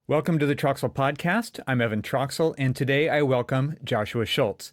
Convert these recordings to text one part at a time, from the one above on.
Welcome to the TRXL podcast. I'm Evan TRXL, and today I welcome Joshua Schultz.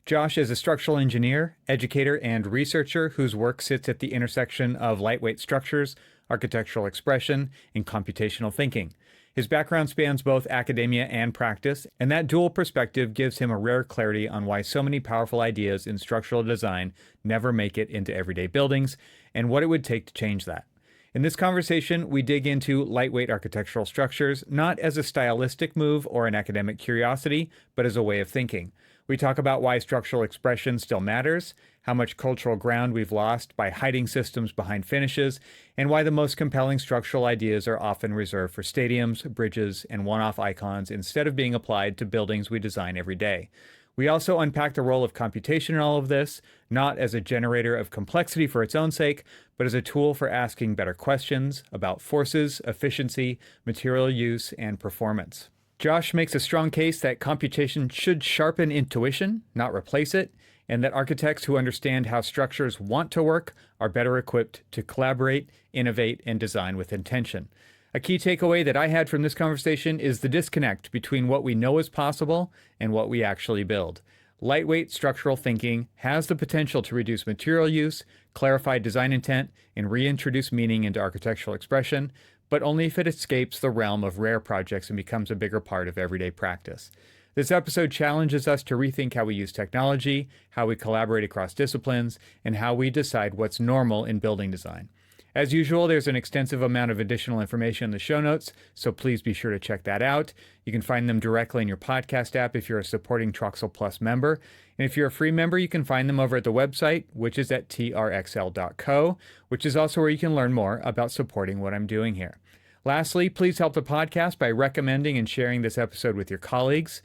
Josh is a structural engineer, educator, and researcher whose work sits at the intersection of lightweight structures, architectural expression, and computational thinking. His background spans both academia and practice, and that dual perspective gives him a rare clarity on why so many powerful ideas in structural design never make it into everyday buildings, and what it would take to change that. In this conversation, we dig into lightweight architectural structures, not as a stylistic move or an academic curiosity, but as a way of thinking. We talk about why structural expression still matters, how much cultural ground we've lost by hiding systems behind finishes, and why the most compelling structural ideas are often reserved for stadiums, bridges, and one-off icons instead of being applied to buildings we design every day. We also unpack the role of computation in all of this, not as a generator of complexity for its own sake, but as a tool for asking better questions about forces, efficiency, material use, and performance. Josh makes a strong case that computation should sharpen intuition, not replace it, and that architects who understand how structures want to work are better equipped to collaborate, innovate, and design with intention. A key takeaway that I had from this conversation is the disconnect between what we know is possible and what we actually build. Lightweight structural thinking has the potential to reduce material use, clarify design intent, and reintroduce meaning into architectural expression, but only if it escapes the realm of rare projects and becomes a bigger part of everyday practice. This episode challenges us to rethink how we use technology, how we collaborate across disciplines, and how we decide what's normal in building design. As usual, there's an extensive amount of additional information in the show notes, so please be sure to check that out. You can find them directly in your podcast app if you're a supporting TRXL Plus member. And if you're a free member, you can find them over at the website, which is at trxl.co, which is also where you can learn more about supporting what I'm doing here. Lastly, please help the podcast by recommending and sharing this episode with your colleagues.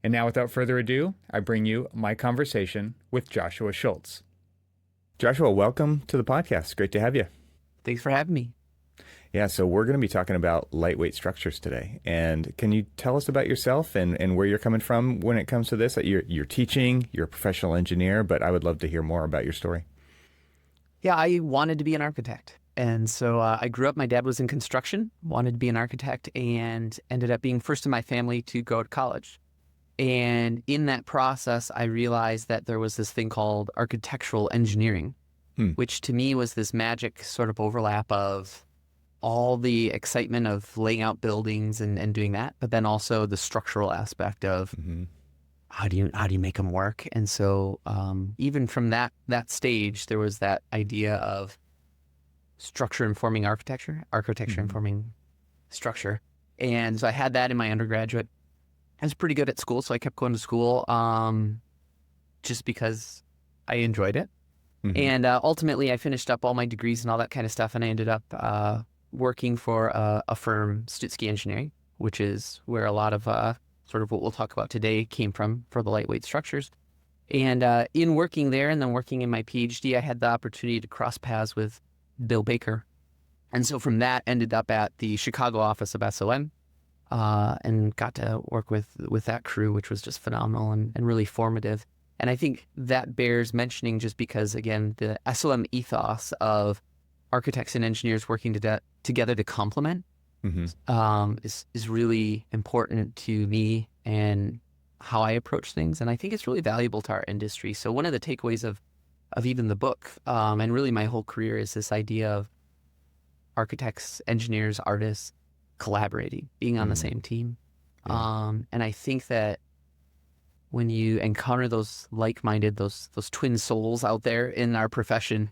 And now, without further ado, I bring you my conversation with Joshua Schultz. Joshua, welcome to the podcast. Great to have you. Thanks for having me. Yeah, so we're going to be talking about lightweight structures today. And can you tell us about yourself and where you're coming from when it comes to this? You're teaching, you're a professional engineer, but I would love to hear more about your story. Yeah, I wanted to be an architect. And so I grew up, my dad was in construction, wanted to be an architect, and ended up being first in my family to go to college. And in that process, I realized that there was this thing called architectural engineering, which to me was this magic sort of overlap of all the excitement of laying out buildings and doing that, but then also the structural aspect of how do you make them work? And so even from that stage, there was that idea of structure informing architecture, architecture informing structure. And so I had that in my undergraduate. I was pretty good at school, so I kept going to school just because I enjoyed it. And ultimately, I finished up all my degrees and all that kind of stuff, and I ended up working for a firm, Stutzky Engineering, which is where a lot of sort of what we'll talk about today came from for the lightweight structures. And in working there and then working in my PhD, I had the opportunity to cross paths with Bill Baker. And so from that, ended up at the Chicago office of SLM and got to work with that crew, which was just phenomenal and really formative. And I think that bears mentioning just because, again, the SLM ethos of architects and engineers working together to complement is really important to me and how I approach things. And I think it's really valuable to our industry. So one of the takeaways of even the book and really my whole career is this idea of architects, engineers, artists collaborating, being on the same team. And I think that when you encounter those like-minded, those twin souls out there in our profession,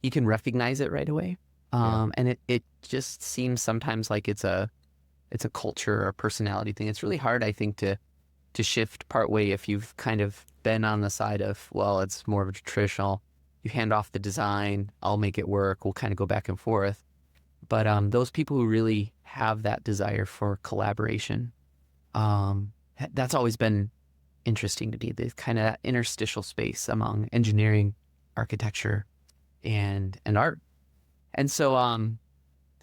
you can recognize it right away. And it just seems sometimes like it's a culture or personality thing. It's really hard, I think, to shift partway if you've kind of been on the side of, well, it's more of a traditional, you hand off the design, I'll make it work, we'll kind of go back and forth. But those people who really have that desire for collaboration, that's always been interesting to me, the kind of interstitial space among engineering, architecture, and art. And so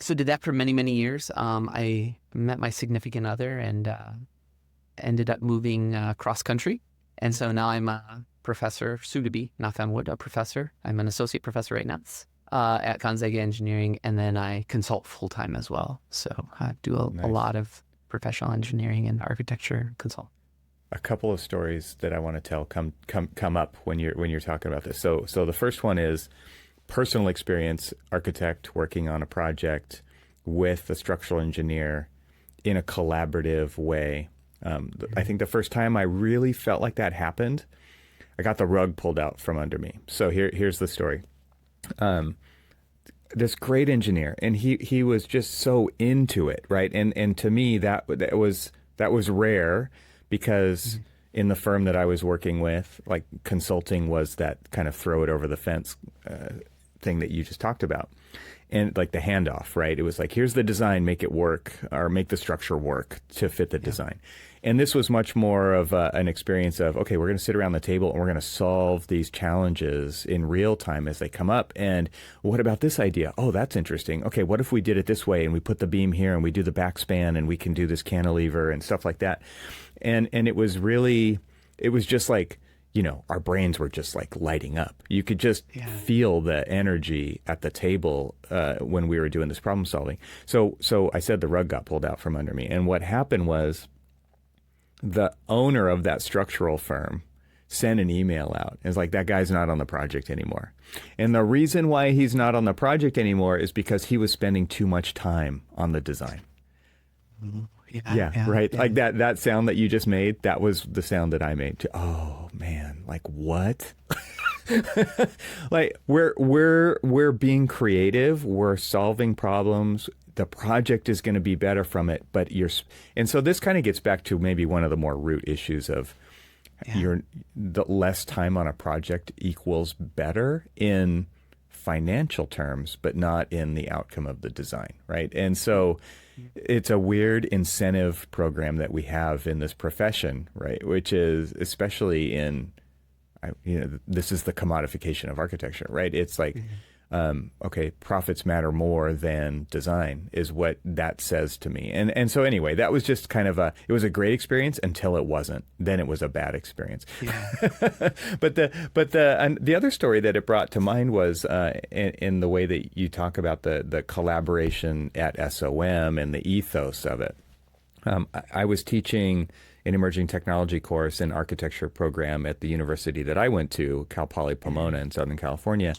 did that for many, many years. I met my significant other and ended up moving cross country. And so now I'm a professor, soon to be, knock on wood, a professor. I'm an associate professor right now at Gonzaga Engineering, and then I consult full-time as well. So I do a lot of professional engineering and architecture consultant. A couple of stories that I want to tell come up when you're talking about this. So the first one is personal experience, architect working on a project with a structural engineer in a collaborative way. I think the first time I really felt like that happened, I got the rug pulled out from under me. So here's the story. This great engineer, and he was just so into it, right? And to me that was rare, because in the firm that I was working with, like, consulting was that kind of throw it over the fence thing that you just talked about. And like the handoff, right? It was like, here's the design, make it work, or make the structure work to fit the design. And this was much more of an experience of, okay, we're going to sit around the table and we're going to solve these challenges in real time as they come up. And what about this idea? Oh, that's interesting. Okay, what if we did it this way and we put the beam here and we do the backspan and we can do this cantilever and stuff like that. And it was just like, our brains were just like lighting up. You could just feel the energy at the table when we were doing this problem solving. So I said the rug got pulled out from under me. And what happened was the owner of that structural firm sent an email out. It's like, that guy's not on the project anymore. And the reason why he's not on the project anymore is because he was spending too much time on the design. Yeah, right. Yeah. Like that sound that you just made, that was the sound that I made. Oh man, like what? Like we're being creative, we're solving problems. The project is going to be better from it, and so this kind of gets back to maybe one of the more root issues of the less time on a project equals better in financial terms, but not in the outcome of the design, right? And so it's a weird incentive program that we have in this profession, right? Which is, especially this is the commodification of architecture, right? It's like, okay, profits matter more than design is what that says to me. And so anyway, that was just kind of it was a great experience until it wasn't. Then it was a bad experience. Yeah. But the other story that it brought to mind was in the way that you talk about the collaboration at SOM and the ethos of it. I was teaching an emerging technology course and architecture program at the university that I went to, Cal Poly Pomona in Southern California.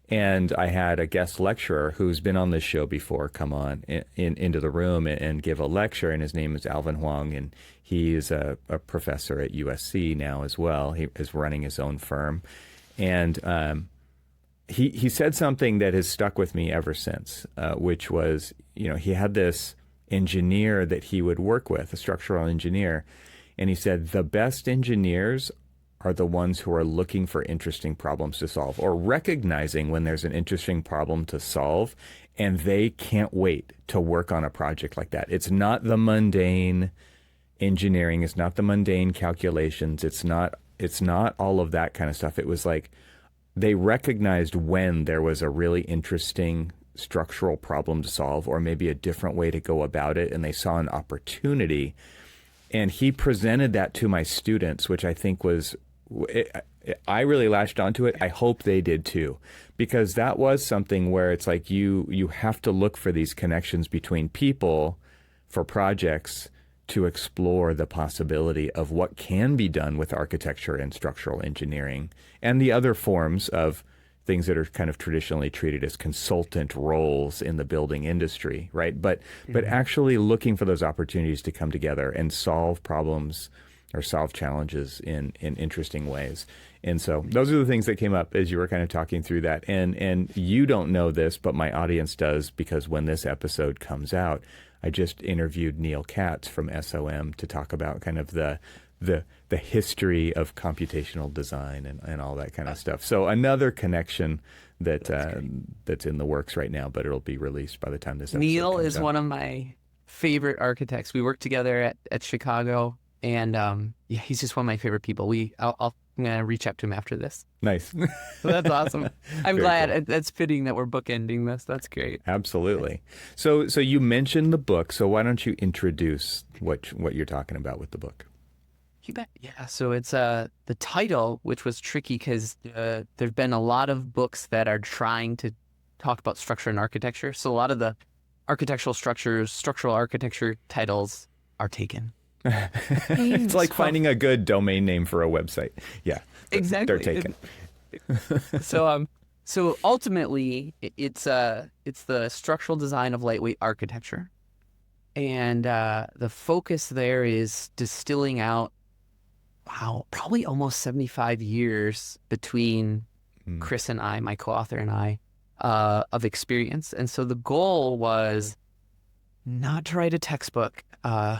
And I had a guest lecturer who's been on this show before come on into the room and give a lecture, and his name is Alvin Huang, and he is a professor at USC now as well. He is running his own firm. And he said something that has stuck with me ever since, which was, he had this engineer that he would work with, a structural engineer, and he said, the best engineers are the ones who are looking for interesting problems to solve, or recognizing when there's an interesting problem to solve, and they can't wait to work on a project like that. It's not the mundane engineering. It's not the mundane calculations. It's not all of that kind of stuff. It was like they recognized when there was a really interesting structural problem to solve, or maybe a different way to go about it, and they saw an opportunity. And he presented that to my students, which I think was, I really latched onto it. I hope they did too, because that was something where it's like you have to look for these connections between people for projects to explore the possibility of what can be done with architecture and structural engineering and the other forms of things that are kind of traditionally treated as consultant roles in the building industry, right? But actually looking for those opportunities to come together and solve problems or solve challenges in interesting ways. And so those are the things that came up as you were kind of talking through that. And you don't know this, but my audience does, because when this episode comes out, I just interviewed Neil Katz from SOM to talk about kind of the history of computational design and all that kind of stuff. So another connection that's in the works right now, but it'll be released by the time this episode Neil is out. one of my favorite architects. We worked together at Chicago, and he's just one of my favorite people. I'm going to reach out to him after this. Nice. That's awesome. I'm glad. Cool. That's fitting that we're bookending this. That's great. Absolutely. So you mentioned the book. So why don't you introduce what you're talking about with the book? You bet. Yeah. So it's the title, which was tricky because there've been a lot of books that are trying to talk about structure and architecture. So a lot of the architectural structural architecture titles are taken. It's like finding a good domain name for a website. Yeah, Exactly. they're taken. So ultimately, it's the structural design of lightweight architecture, and the focus there is distilling out, wow, probably almost 75 years between Chris and I, my co-author and I, of experience. And so the goal was not to write a textbook.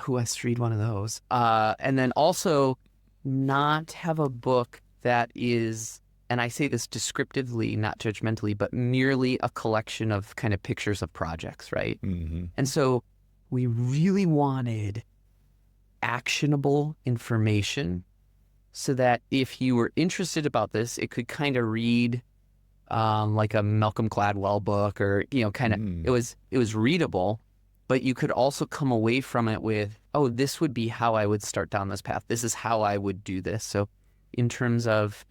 Who has to read one of those? And then also not have a book that is, and I say this descriptively, not judgmentally, but merely a collection of kind of pictures of projects, right? Mm-hmm. And so we really wanted actionable information so that if you were interested about this, it could kind of read like a Malcolm Gladwell book, or, kind of, it was readable, but you could also come away from it with, oh, this would be how I would start down this path. This is how I would do this. So in terms of,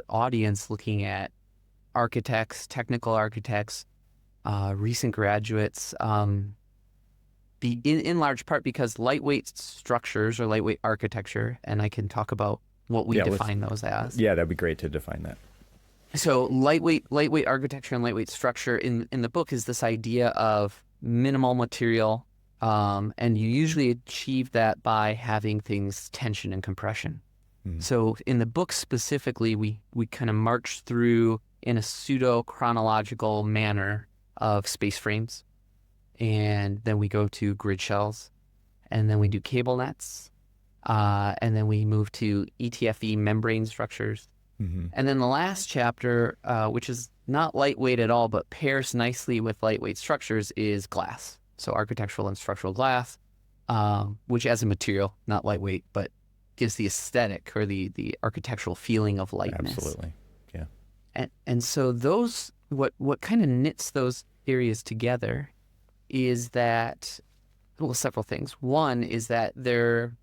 audience looking at architects, technical architects, recent graduates, in large part because lightweight structures or lightweight architecture, and I can talk about what we define those as. Yeah, that'd be great to define that. So lightweight architecture and lightweight structure in the book is this idea of minimal material, and you usually achieve that by having things tension and compression. So in the book specifically, we kind of march through in a pseudo chronological manner of space frames, and then we go to grid shells, and then we do cable nets, and then we move to ETFE membrane structures. And then the last chapter, which is not lightweight at all, but pairs nicely with lightweight structures, is glass. So architectural and structural glass, which as a material, not lightweight, but gives the aesthetic or the architectural feeling of lightness. Absolutely, yeah. And so those, what kind of knits those areas together is that, well, several things. One is that they're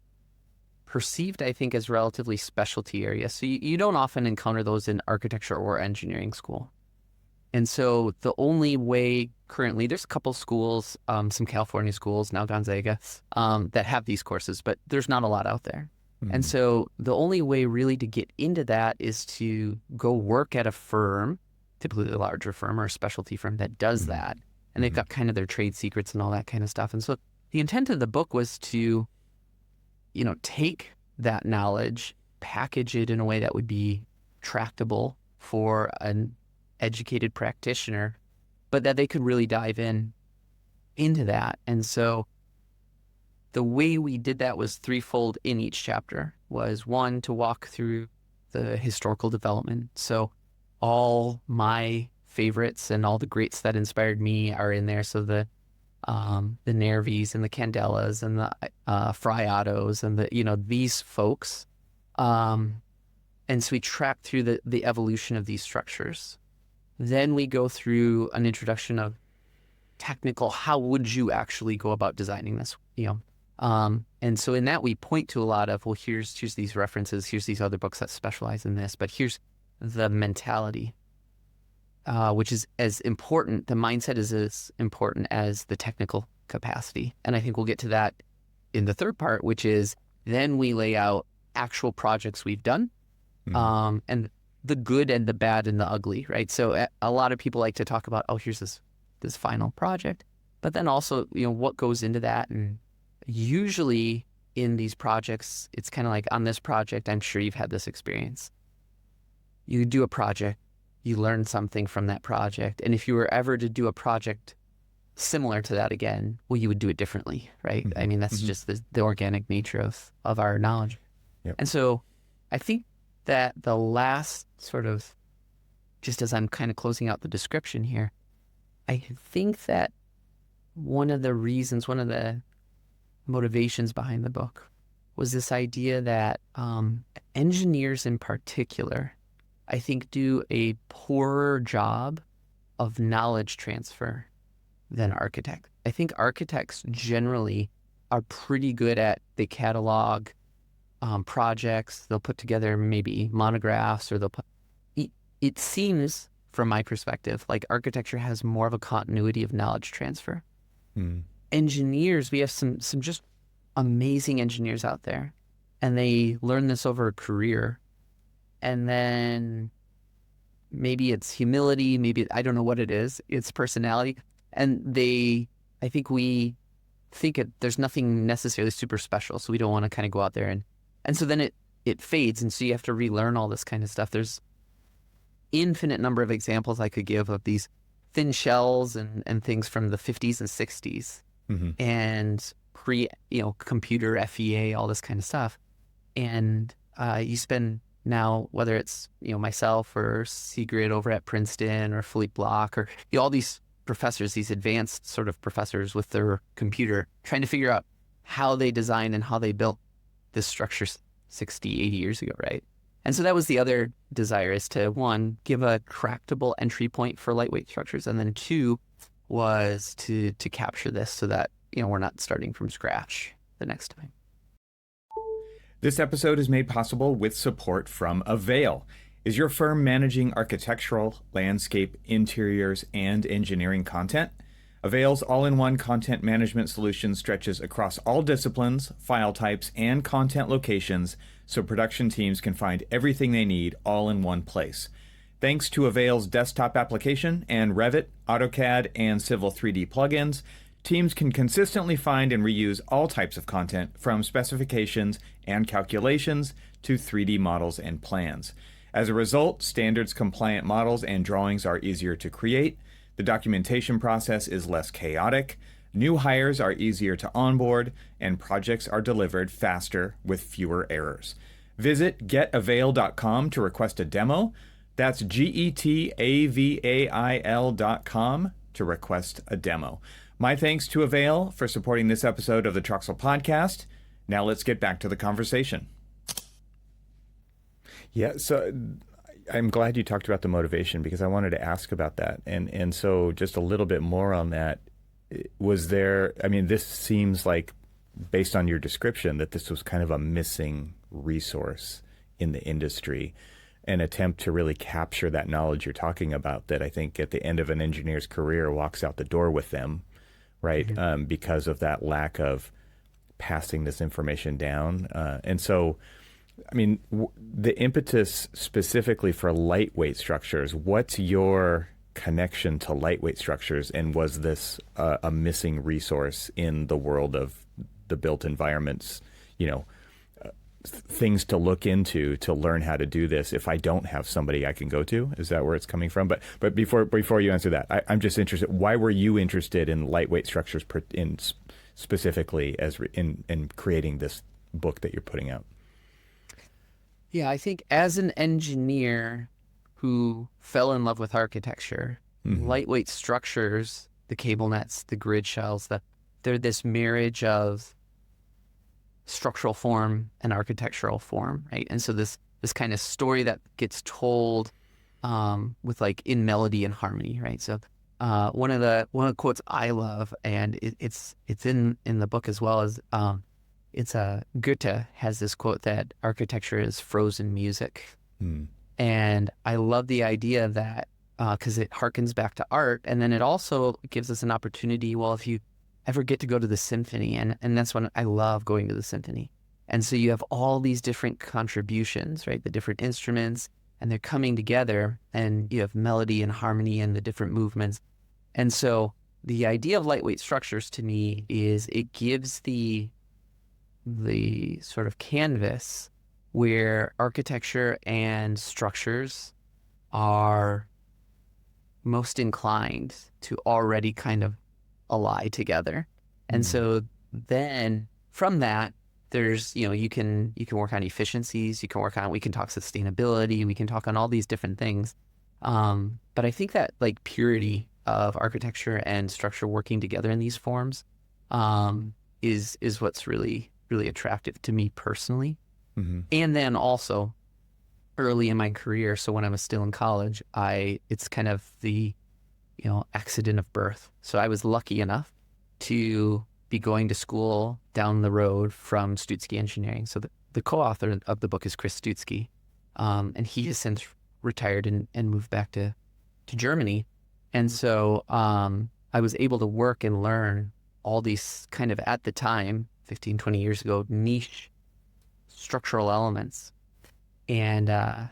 perceived, I think, as relatively specialty areas. So you don't often encounter those in architecture or engineering school. And so the only way currently, there's a couple schools, some California schools, now Gonzaga, that have these courses, but there's not a lot out there. And so the only way really to get into that is to go work at a firm, typically a larger firm or a specialty firm that does that. And they've got kind of their trade secrets and all that kind of stuff. And so the intent of the book was to, take that knowledge, package it in a way that would be tractable for an educated practitioner, but that they could really dive into that. And so the way we did that was threefold in each chapter. Was one, to walk through the historical development. So all my favorites and all the greats that inspired me are in there. So the Nervis and the Candelas and the Friados and these folks. And so we track through the evolution of these structures. Then we go through an introduction of technical, how would you actually go about designing this, and so in that we point to a lot of, well, here's these references, here's these other books that specialize in this, but here's the mentality, which is as important, the mindset is as important as the technical capacity. And I think we'll get to that in the third part, which is then we lay out actual projects we've done, and the good and the bad and the ugly, right? So a lot of people like to talk about, oh, here's this final project, but then also, what goes into that. And usually in these projects, it's kind of like on this project, I'm sure you've had this experience. You do a project, you learn something from that project. And if you were ever to do a project similar to that again, well, you would do it differently, right? I mean, that's just the organic nature of our knowledge. Yep. And so I think that the last sort of, just as I'm kind of closing out the description here, I think that one of the motivations behind the book was this idea that engineers in particular, I think, do a poorer job of knowledge transfer than architects. I think architects generally are pretty good at, they catalog projects, they'll put together maybe monographs, or it seems, from my perspective, like architecture has more of a continuity of knowledge transfer. Engineers, we have some just amazing engineers out there, and they learn this over a career, and then maybe it's humility, maybe I don't know what it is, it's personality, and I think we think there's nothing necessarily super special, so we don't want to kind of go out there and so then it fades, and so you have to relearn all this kind of stuff. There's infinite number of examples I could give of these thin shells and things from the 50s and 60s and computer FEA, all this kind of stuff. And you spend now, whether it's, myself or Sigrid over at Princeton or Philippe Bloch or all these professors, these advanced sort of professors with their computer, trying to figure out how they designed and how they built this structure 60, 80 years ago, right? And so that was the other desire, is to, one, give a tractable entry point for lightweight structures, and then two was to capture this so that, we're not starting from scratch the next time. This episode is made possible with support from Avail. Is your firm managing architectural, landscape, interiors, and engineering content? Avail's all-in-one content management solution stretches across all disciplines, file types, and content locations, so production teams can find everything they need all in one place. Thanks to Avail's desktop application and Revit, AutoCAD, and Civil 3D plugins, teams can consistently find and reuse all types of content, from specifications and calculations to 3D models and plans. As a result, standards-compliant models and drawings are easier to create, the documentation process is less chaotic, new hires are easier to onboard, and projects are delivered faster with fewer errors. Visit getavail.com to request a demo. That's getavail.com to request a demo. My thanks to Avail for supporting this episode of the TRXL podcast. Now let's get back to the conversation. Yeah, so I'm glad you talked about the motivation, because I wanted to ask about that. And so just a little bit more on that. Was there, this seems like, based on your description, that this was kind of a missing resource in the industry, an attempt to really capture that knowledge you're talking about, that I think at the end of an engineer's career walks out the door with them, right? Mm-hmm. Because of that lack of passing this information down. And so, the impetus specifically for lightweight structures, what's your connection to lightweight structures? And was this a missing resource in the world of the built environments, things to look into to learn how to do this if I don't have somebody I can go to? Is that where it's coming from? But before you answer that, I'm just interested, why were you interested in lightweight structures specifically in creating this book that you're putting out? Yeah, I think as an engineer who fell in love with architecture, lightweight structures, the cable nets, the grid shells, they're this marriage of structural form and architectural form, right? And so this kind of story that gets told with in melody and harmony, right? So one of the quotes I love, and it's in the book as well, as Goethe has this quote that architecture is frozen music. And I love the idea that, because it harkens back to art, and then it also gives us an opportunity, well, if you ever get to go to the symphony, and that's when I love going to the symphony. And so you have all these different contributions, right? The different instruments, and they're coming together, and you have melody and harmony and the different movements. And so the idea of lightweight structures to me is it gives the sort of canvas where architecture and structures are most inclined to already kind of ally together. And so then from that, there's, you can work on efficiencies, we can talk sustainability, we can talk on all these different things. But I think that purity of architecture and structure working together in these forms is what's really, really attractive to me personally. And then also early in my career, so when I was still in college, it's kind of the accident of birth. So I was lucky enough to be going to school down the road from Stutzky Engineering. So the co-author of the book is Chris Stutzky, and he has since retired and moved back to Germany. And so I was able to work and learn all these kind of, at the time, 15, 20 years ago, niche structural elements. And I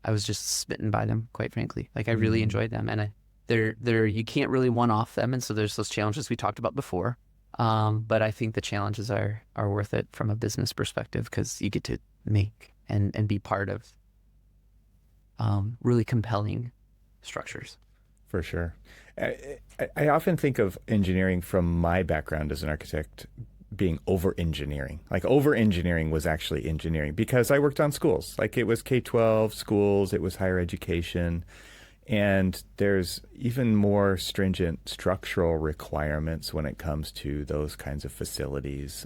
was just smitten by them, quite frankly. Like I really enjoyed them, and they're you can't really one-off them, and so there's those challenges we talked about before. But I think the challenges are worth it from a business perspective because you get to make and be part of really compelling structures. For sure. I often think of engineering from my background as an architect being over-engineering. Like over-engineering was actually engineering because I worked on schools. Like it was K-12 schools, it was higher education. And there's even more stringent structural requirements when it comes to those kinds of facilities,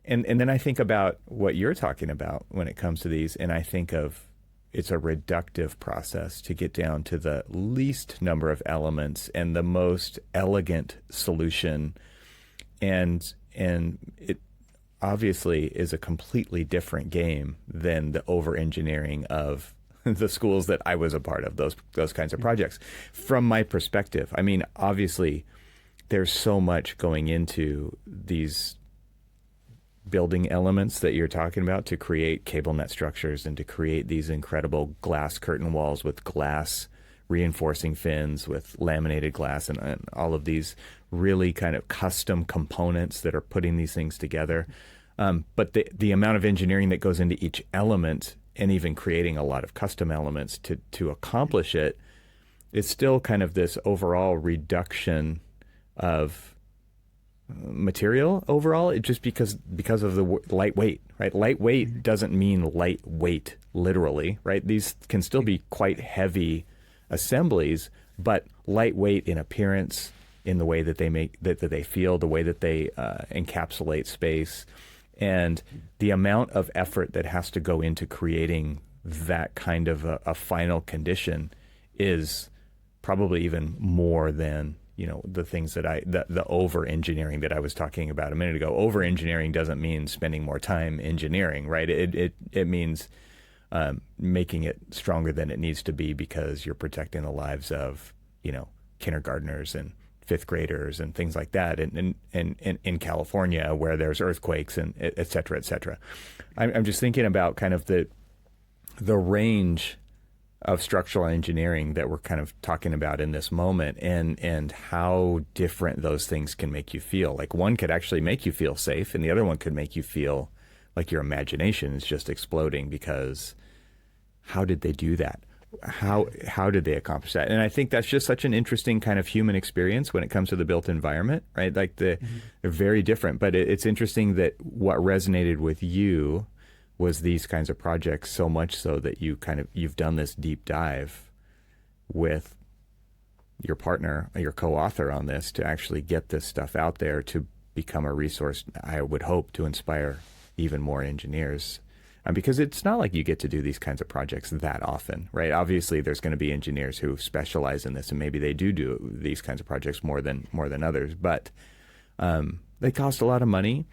and then I think about what you're talking about when it comes to these, and I think of it's a reductive process to get down to the least number of elements and the most elegant solution. And it obviously is a completely different game than the over-engineering of the schools that I was a part of, those kinds of projects. From my perspective, I mean, obviously, there's so much going into these building elements that you're talking about to create cable net structures and to create these incredible glass curtain walls with glass reinforcing fins with laminated glass and all of these really kind of custom components that are putting these things together. But the amount of engineering that goes into each element and even creating a lot of custom elements to accomplish it is still kind of this overall reduction of material overall. It just because of the lightweight, right? Lightweight doesn't mean lightweight literally, right? These can still be quite heavy assemblies, but lightweight in appearance, in the way that they make that they feel, the way that they encapsulate space, and the amount of effort that has to go into creating that kind of a final condition is probably even more than the things that the over engineering that I was talking about a minute ago. Over engineering doesn't mean spending more time engineering, right? It means making it stronger than it needs to be because you're protecting the lives of kindergartners and fifth graders and things like that, and in California where there's earthquakes and et cetera, et cetera. I'm just thinking about kind of the range of structural engineering that we're kind of talking about in this moment, and how different those things can make you feel. Like one could actually make you feel safe, and the other one could make you feel like your imagination is just exploding because how did they do that? How did they accomplish that? And I think that's just such an interesting kind of human experience when it comes to the built environment, right? Like they're very different, but it's interesting that what resonated with you was these kinds of projects, so much so that you've done this deep dive with your partner, your co-author on this, to actually get this stuff out there to become a resource, I would hope, to inspire even more engineers. Because it's not like you get to do these kinds of projects that often, right? Obviously, there's going to be engineers who specialize in this, and maybe they do these kinds of projects more than others. But they cost a lot of money.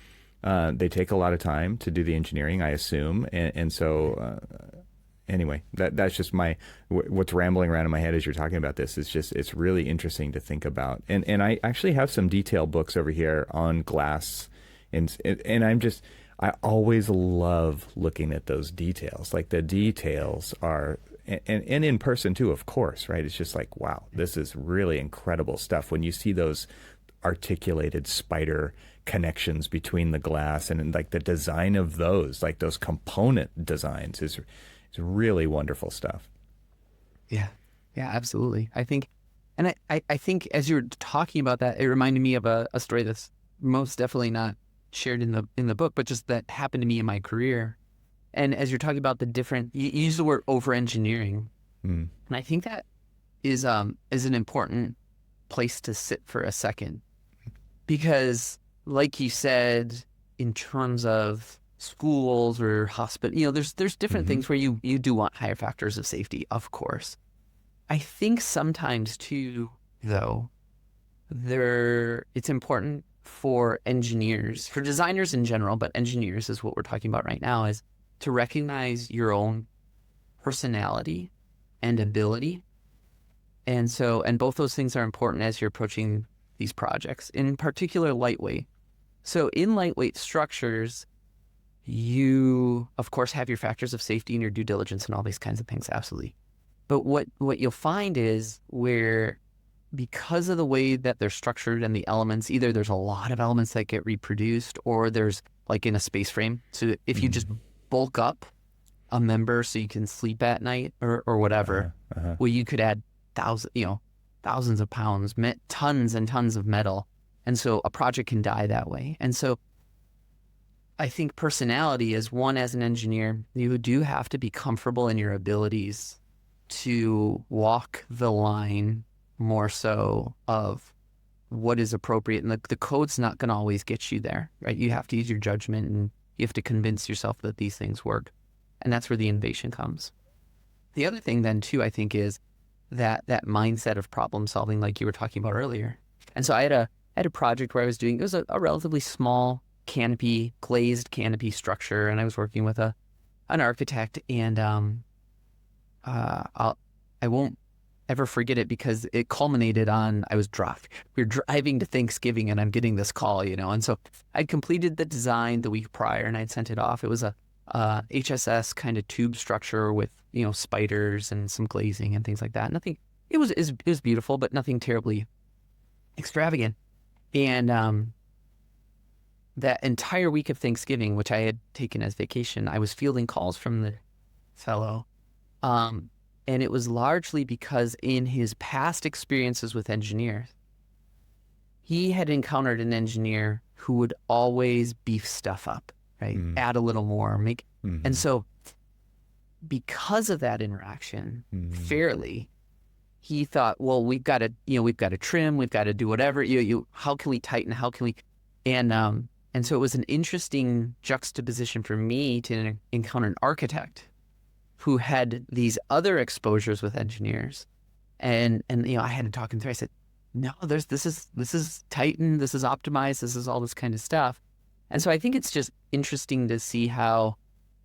They take a lot of time to do the engineering, I assume, and so anyway, that's just what's rambling around in my head as you're talking about this. It's really interesting to think about, and I actually have some detailed books over here on glass, and I always love looking at those details. Like the details are, and in person too, of course, right? It's just like, wow, this is really incredible stuff. When you see those articulated spider connections between the glass and like the design of those, like those component designs is really wonderful stuff. Yeah, absolutely. I think, and I think as you were talking about that, it reminded me of a story that's most definitely not shared in the book, but just that happened to me in my career. And as you're talking about the different, you use the word over engineering, and I think that is an important place to sit for a second, because like you said, in terms of schools or hospital, there's different things where you do want higher factors of safety, of course. I think sometimes too, though, it's important for engineers, for designers in general, but engineers is what we're talking about right now, is to recognize your own personality and ability. And both those things are important as you're approaching these projects, in particular lightweight. So in lightweight structures, you, of course, have your factors of safety and your due diligence and all these kinds of things, absolutely. But what you'll find is where, because of the way that they're structured and the elements, either there's a lot of elements that get reproduced, or there's like in a space frame. So if you just bulk up a member so you can sleep at night or whatever, well, you could add thousands of pounds, tons and tons of metal. And so a project can die that way. And so I think personality is one, as an engineer, you do have to be comfortable in your abilities to walk the line more so of what is appropriate. And the code's not going to always get you there, right? You have to use your judgment, and you have to convince yourself that these things work. And that's where the innovation comes. The other thing then too, I think, is that mindset of problem solving, like you were talking about earlier. And so I had a project where I was doing, it was a relatively small glazed canopy structure. And I was working with an architect, and I won't ever forget it because it culminated on, we were driving to Thanksgiving and I'm getting this call, and so I'd completed the design the week prior and I'd sent it off. It was a HSS kind of tube structure with, spiders and some glazing and things like that. Nothing, it was beautiful, but nothing terribly extravagant. And that entire week of Thanksgiving, which I had taken as vacation, I was fielding calls from the fellow. And it was largely because in his past experiences with engineers, he had encountered an engineer who would always beef stuff up, right? Add a little more, and so because of that interaction, fairly, he thought, well, we've got to trim, we've got to do whatever. How can we tighten? How can we? And so it was an interesting juxtaposition for me to encounter an architect who had these other exposures with engineers, and I had to talk him through. I said, no, this is tightened, this is optimized, this is all this kind of stuff. And so I think it's just interesting to see how,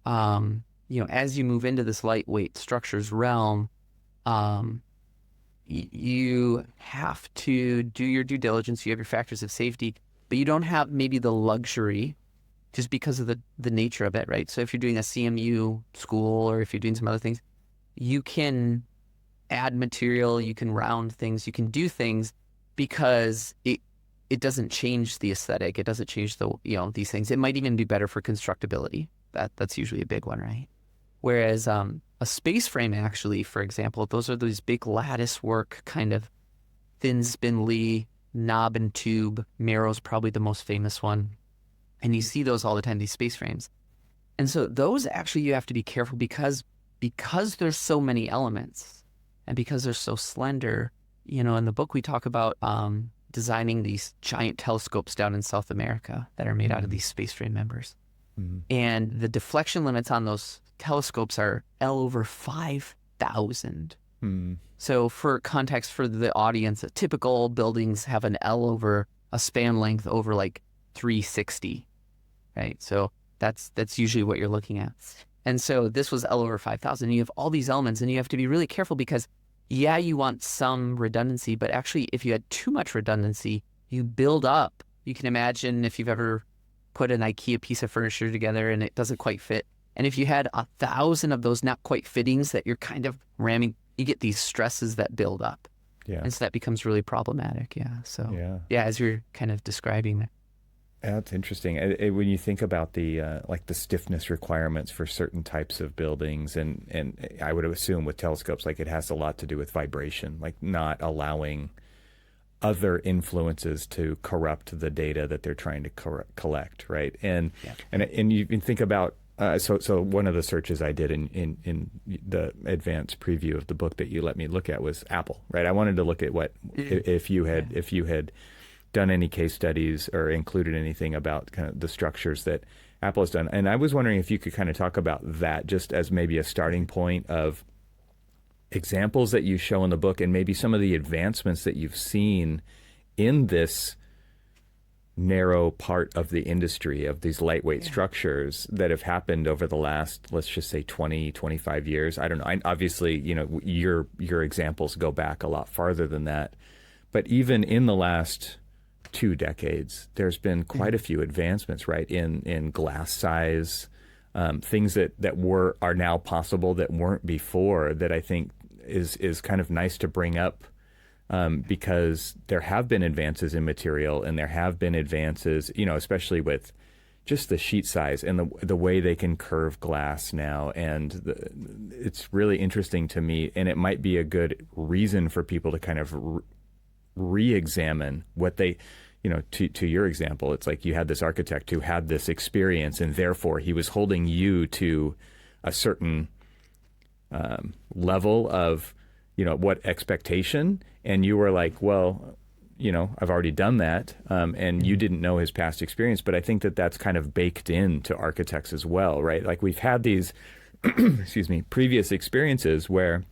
as you move into this lightweight structures realm, you have to do your due diligence. You have your factors of safety, but you don't have maybe the luxury, just because of the nature of it, right? So if you're doing a CMU school, or if you're doing some other things, you can add material, you can round things, you can do things because it doesn't change the aesthetic. It doesn't change these things. It might even be better for constructability. That's usually a big one, right? Whereas a space frame, actually, for example, those are these big lattice work, kind of thin, spindly, knob and tube. Marrow's probably the most famous one. And you see those all the time, these space frames. And so those, actually, you have to be careful because there's so many elements, and because they're so slender. In the book we talk about designing these giant telescopes down in South America that are made out of these space frame members. And the deflection limits on those telescopes are L over 5,000. So for context for the audience, typical buildings have an L over a span length over like 360, right? So that's usually what you're looking at. And so this was L over 5,000. You have all these elements, and you have to be really careful because, yeah, you want some redundancy, but actually if you had too much redundancy, you build up. You can imagine if you've ever put an IKEA piece of furniture together and it doesn't quite fit. And if you had 1,000 of those not quite fittings that you're kind of ramming, you get these stresses that build up. Yeah. And so that becomes really problematic. Yeah. So yeah, as you're kind of describing that. That's interesting. When you think about the the stiffness requirements for certain types of buildings, and I would assume with telescopes, like it has a lot to do with vibration, like not allowing other influences to corrupt the data that they're trying to collect, right? And you can think about so one of the searches I did in the advanced preview of the book that you let me look at was Apple, right? I wanted to look at what if you had done any case studies or included anything about kind of the structures that Apple has done. And I was wondering if you could kind of talk about that just as maybe a starting point of examples that you show in the book, and maybe some of the advancements that you've seen in this narrow part of the industry of these lightweight structures that have happened over the last, let's just say 20, 25 years. I don't know. Obviously, your examples go back a lot farther than that. But even in the last 2 decades, there's been quite a few advancements, right, in glass size, things that are now possible that weren't before, that I think is kind of nice to bring up, because there have been advances in material, and there have been advances, especially with just the sheet size and the way they can curve glass now. And it's really interesting to me, and it might be a good reason for people to kind of re-examine what they, to your example, it's like you had this architect who had this experience, and therefore he was holding you to a certain level of, what expectation. And you were like, well, I've already done that. And you didn't know his past experience. But I think that that's kind of baked into architects as well, right? Like we've had these, excuse me, previous experiences where,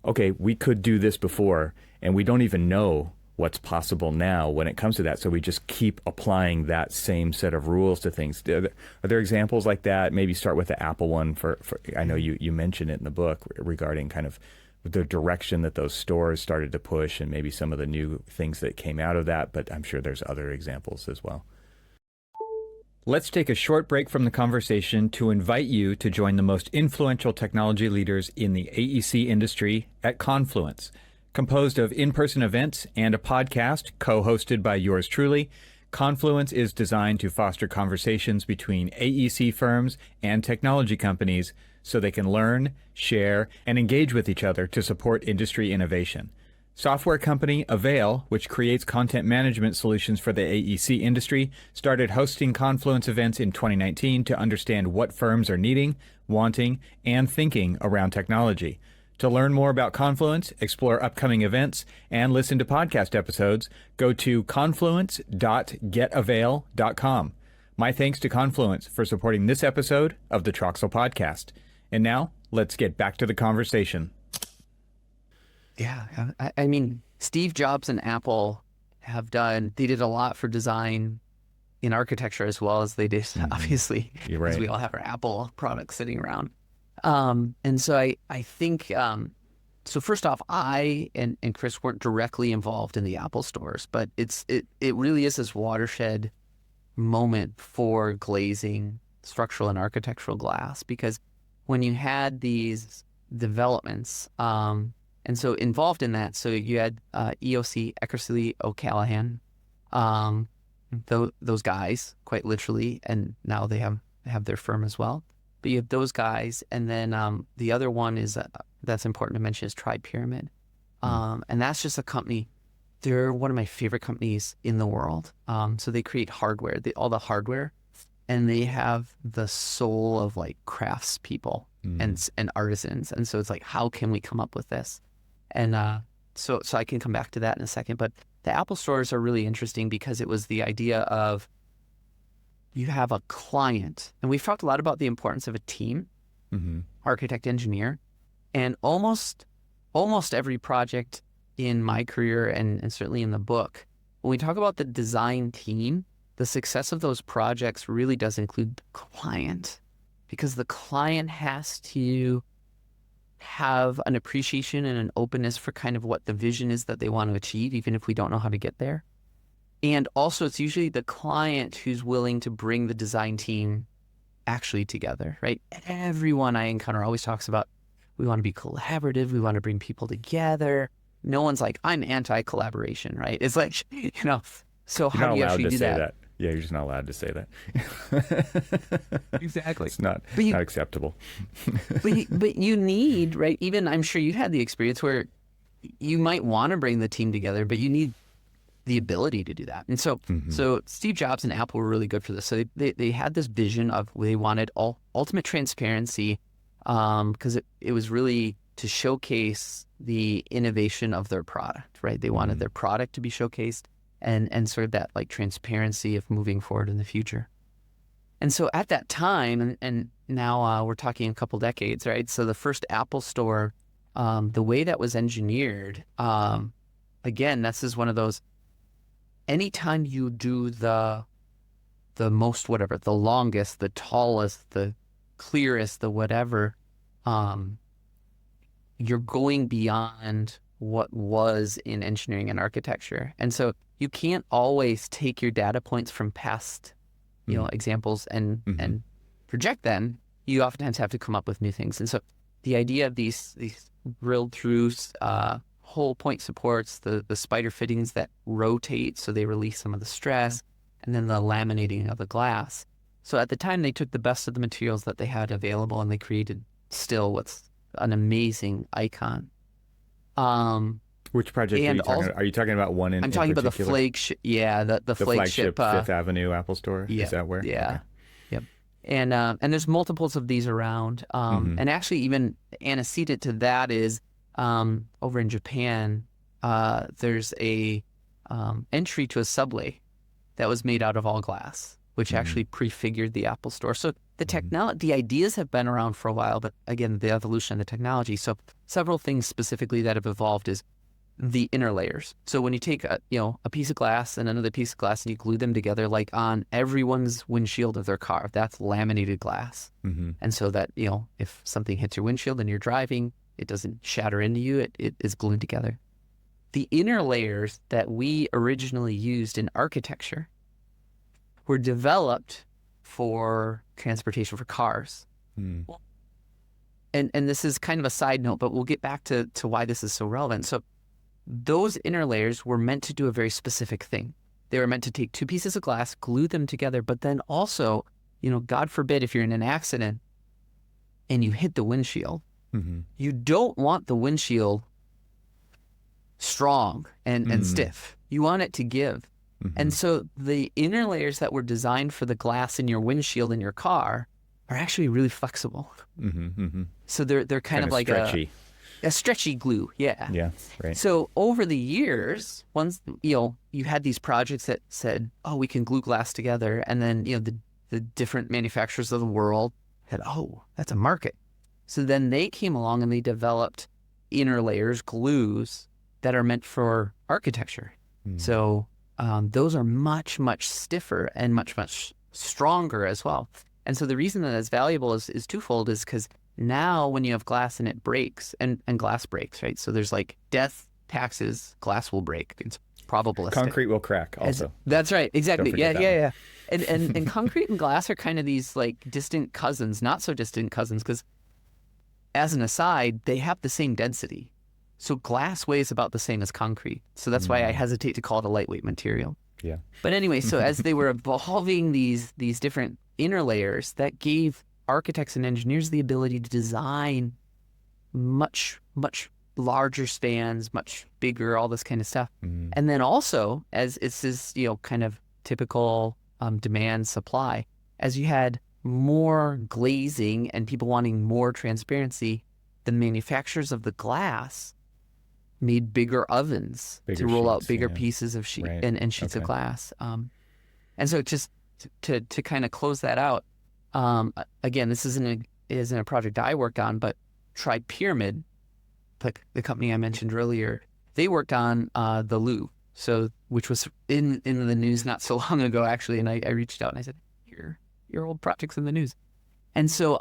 okay, we could do this before, and we don't even know what's possible now when it comes to that. So we just keep applying that same set of rules to things. Are there examples like that? Maybe start with the Apple one for I know you mentioned it in the book regarding kind of the direction that those stores started to push, and maybe some of the new things that came out of that, but I'm sure there's other examples as well. Let's take a short break from the conversation to invite you to join the most influential technology leaders in the AEC industry at Confluence. Composed of in-person events and a podcast co-hosted by yours truly, Confluence is designed to foster conversations between AEC firms and technology companies so they can learn, share, and engage with each other to support industry innovation. Software company Avail, which creates content management solutions for the AEC industry, started hosting Confluence events in 2019 to understand what firms are needing, wanting, and thinking around technology. To learn more about Confluence, explore upcoming events, and listen to podcast episodes, go to confluence.getavail.com. My thanks to Confluence for supporting this episode of the TRXL podcast. And now, let's get back to the conversation. Yeah, I mean, Steve Jobs and Apple they did a lot for design in architecture as well as they did, obviously, You're right. because we all have our Apple products sitting around. And so I think, so first off, I and Chris weren't directly involved in the Apple stores, but it really is this watershed moment for glazing structural and architectural glass, because when you had these developments, and so involved in that, so you had EOC, Eckersley O'Callaghan, those guys, quite literally, and now they have their firm as well. But you have those guys, and then the other one is that's important to mention is Tri-Pyramid, and that's just a company. They're one of my favorite companies in the world. So they create hardware, all the hardware, and they have the soul of like craftspeople and artisans. And so it's like, how can we come up with this? And so I can come back to that in a second. But the Apple stores are really interesting because it was the idea of you have a client, and we've talked a lot about the importance of a team, architect, engineer, and almost every project in my career and certainly in the book, when we talk about the design team, the success of those projects really does include the client, because the client has to have an appreciation and an openness for kind of what the vision is that they want to achieve, even if we don't know how to get there. And also, it's usually the client who's willing to bring the design team actually together, right? Everyone I encounter always talks about, we want to be collaborative, we want to bring people together. No one's like, I'm anti-collaboration, right? It's like, so how do you actually do that? Yeah, you're just not allowed to say that. Exactly. It's not acceptable. but you need, right? Even I'm sure you've had the experience where you might want to bring the team together, but you need the ability to do that. And so Steve Jobs and Apple were really good for this. So they had this vision of they wanted ultimate transparency, because it was really to showcase the innovation of their product, right? They wanted their product to be showcased and sort of that like transparency of moving forward in the future. And so at that time, and now we're talking a couple decades, right? So the first Apple store, the way that was engineered, again, this is one of those, anytime you do the most whatever, the longest, the tallest, the clearest, the whatever, you're going beyond what was in engineering and architecture. And so you can't always take your data points from past, examples and project them. You oftentimes have to come up with new things. And so the idea of these drilled through whole point supports, the spider fittings that rotate so they release some of the stress, and then the laminating of the glass. So at the time, they took the best of the materials that they had available, and they created still what's an amazing icon. Which project are you talking about? Are you talking about one in I'm talking about the particular? flagship. Yeah, the flagship Fifth Avenue Apple Store. Yeah, Is that where? Yeah. Okay. Yep. And there's multiples of these around. And actually, even antecedent to that is over in Japan. There's a entry to a subway that was made out of all glass, which actually prefigured the Apple Store. So the ideas have been around for a while, but again, the evolution of the technology. So several things specifically that have evolved is the inner layers. So when you take a piece of glass and another piece of glass and you glue them together, like on everyone's windshield of their car, that's laminated glass. And so that, if something hits your windshield and you're driving, it doesn't shatter into you, it is glued together. The inner layers that we originally used in architecture were developed for transportation for cars. And this is kind of a side note, but we'll get back to why this is so relevant. So those inner layers were meant to do a very specific thing. They were meant to take two pieces of glass, glue them together, but then also, God forbid, if you're in an accident and you hit the windshield, you don't want the windshield strong and stiff. You want it to give. And so the inner layers that were designed for the glass in your windshield in your car are actually really flexible. So they're kind of like stretchy. A stretchy glue, yeah. Yeah, right. So over the years, once you had these projects that said, "Oh, we can glue glass together," and then the different manufacturers of the world said, "Oh, that's a market." So then they came along and they developed inner layers, glues that are meant for architecture. So those are much, much stiffer and much, much stronger as well. And so the reason that it's valuable is twofold, is because now when you have glass and it breaks, and glass breaks, right? So there's like death, taxes, glass will break. It's probabilistic. Concrete will crack also. That's right. Exactly. Yeah. One. And concrete and glass are kind of these like distant cousins, not so distant cousins, because as an aside, they have the same density. So glass weighs about the same as concrete. So that's why I hesitate to call it a lightweight material. Yeah. But anyway, so as they were evolving these different inner layers, that gave architects and engineers the ability to design much, much larger spans, much bigger, all this kind of stuff. And then also, as it's this, kind of typical demand supply, as you had more glazing and people wanting more transparency, the manufacturers of the glass made bigger ovens to roll out bigger pieces of sheet and sheets of glass. And so just to kind of close that out, again, this isn't a project I worked on, but Tri-Pyramid, like the company I mentioned earlier, they worked on the Louvre, which was in the news not so long ago, actually. And I reached out and I said, your old project's in the news. And so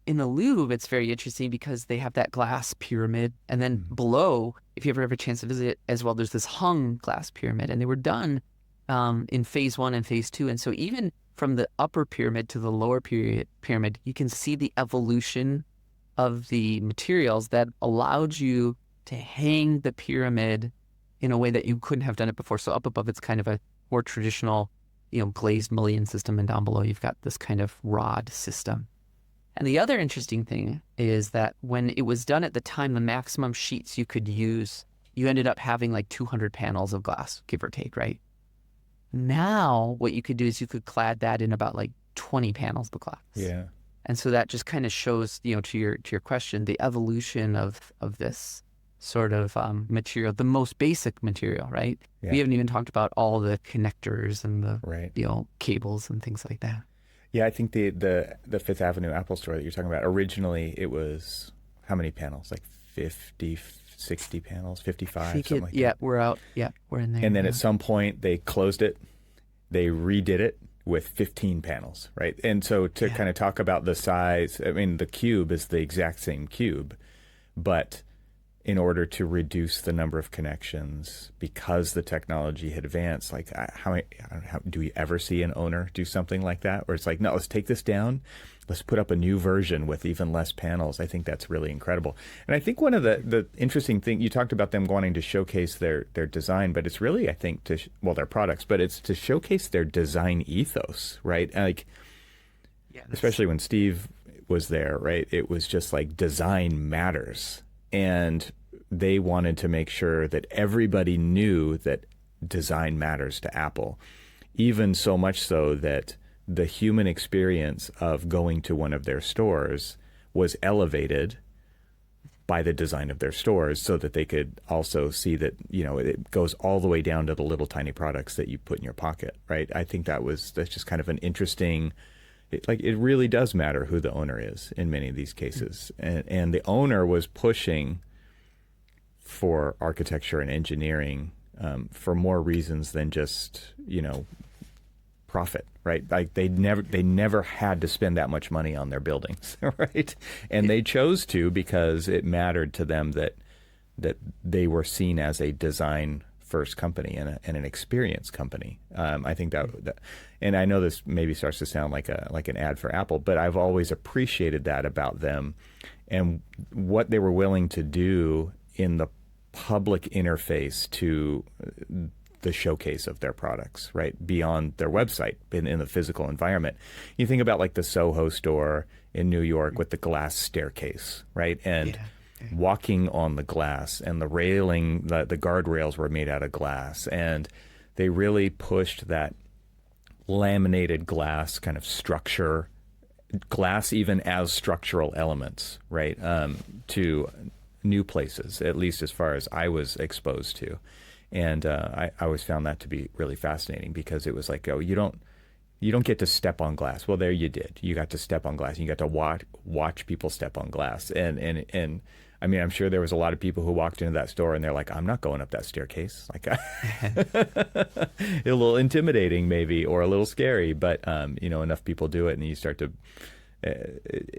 in the Louvre, it's very interesting because they have that glass pyramid. And then below, if you ever have a chance to visit it as well, there's this hung glass pyramid. And they were done in phase 1 and phase 2. And so even from the upper pyramid to the lower pyramid, you can see the evolution of the materials that allowed you to hang the pyramid in a way that you couldn't have done it before. So up above, it's kind of a more traditional, glazed mullion system. And down below, you've got this kind of rod system. And the other interesting thing is that when it was done at the time, the maximum sheets you could use, you ended up having like 200 panels of glass, give or take, right? Now, what you could do is you could clad that in about like 20 panels of glass. Yeah. And so that just kind of shows, to your question, the evolution of this sort of material, the most basic material, right? Yeah. We haven't even talked about all the connectors and the cables and things like that. Yeah, I think the Fifth Avenue Apple Store that you're talking about, originally it was how many panels? Like 50, 60 panels, 55, something like that. Yeah, we're out. Yeah, we're in there. And then at some point they closed it, they redid it with 15 panels, right? And so to kind of talk about the size, I mean, the cube is the exact same cube, but in order to reduce the number of connections because the technology had advanced. Like, how do we ever see an owner do something like that? Where it's like, no, let's take this down. Let's put up a new version with even less panels. I think that's really incredible. And I think one of the interesting thing, you talked about them wanting to showcase their design, but it's really, I think, their products, but it's to showcase their design ethos, right? Like, especially when Steve was there, right? It was just like design matters. And they wanted to make sure that everybody knew that design matters to Apple, even so much so that the human experience of going to one of their stores was elevated by the design of their stores, so that they could also see that, it goes all the way down to the little tiny products that you put in your pocket, right? I think that's just kind of an interesting, it really does matter who the owner is in many of these cases. And the owner was pushing for architecture and engineering for more reasons than just, profit, right? Like they never had to spend that much money on their buildings, right? And they chose to because it mattered to them that they were seen as a design first company and an experience company. I think that, and I know this maybe starts to sound like an ad for Apple, but I've always appreciated that about them and what they were willing to do in the public interface to the showcase of their products, right? Beyond their website, in the physical environment. You think about like the Soho store in New York with the glass staircase, right? And walking on the glass, and the railing, the guardrails were made out of glass. And they really pushed that laminated glass kind of structure, glass even as structural elements, right? To new places, at least as far as I was exposed to. And I always found that to be really fascinating, because it was like, oh, you don't get to step on glass. Well, there you did. You got to step on glass. You got to watch people step on glass. And I mean, I'm sure there was a lot of people who walked into that store and they're like, I'm not going up that staircase. Like, a little intimidating maybe, or a little scary, but enough people do it, and you start to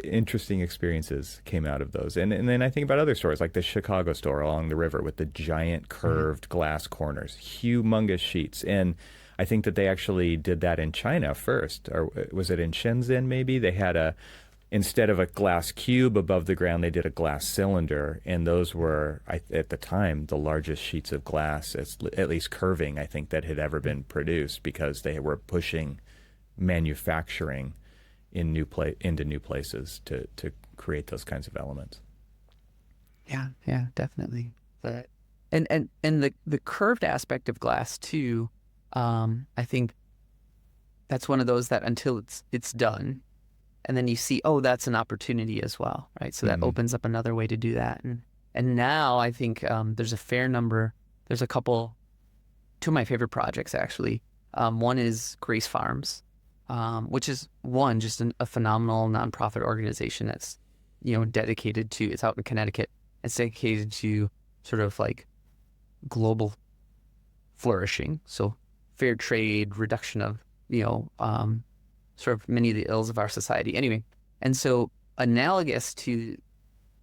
interesting experiences came out of those. And then I think about other stores like the Chicago store along the river with the giant curved glass corners, humongous sheets. And I think that they actually did that in China first, or was it in Shenzhen maybe? They had instead of a glass cube above the ground, they did a glass cylinder. And those were, at the time, the largest sheets of glass, at least curving, I think, that had ever been produced, because they were pushing manufacturing into new places to create those kinds of elements. Yeah, definitely. But and the curved aspect of glass too, I think that's one of those that until it's done, and then you see, oh, that's an opportunity as well, right? So that opens up another way to do that. And now I think there's a fair number. There's a couple, two of my favorite projects actually. One is Grace Farms, which is just a phenomenal nonprofit organization that's, dedicated to, it's out in Connecticut. It's dedicated to sort of like global flourishing. So fair trade, reduction of, sort of many of the ills of our society. Anyway, and so analogous to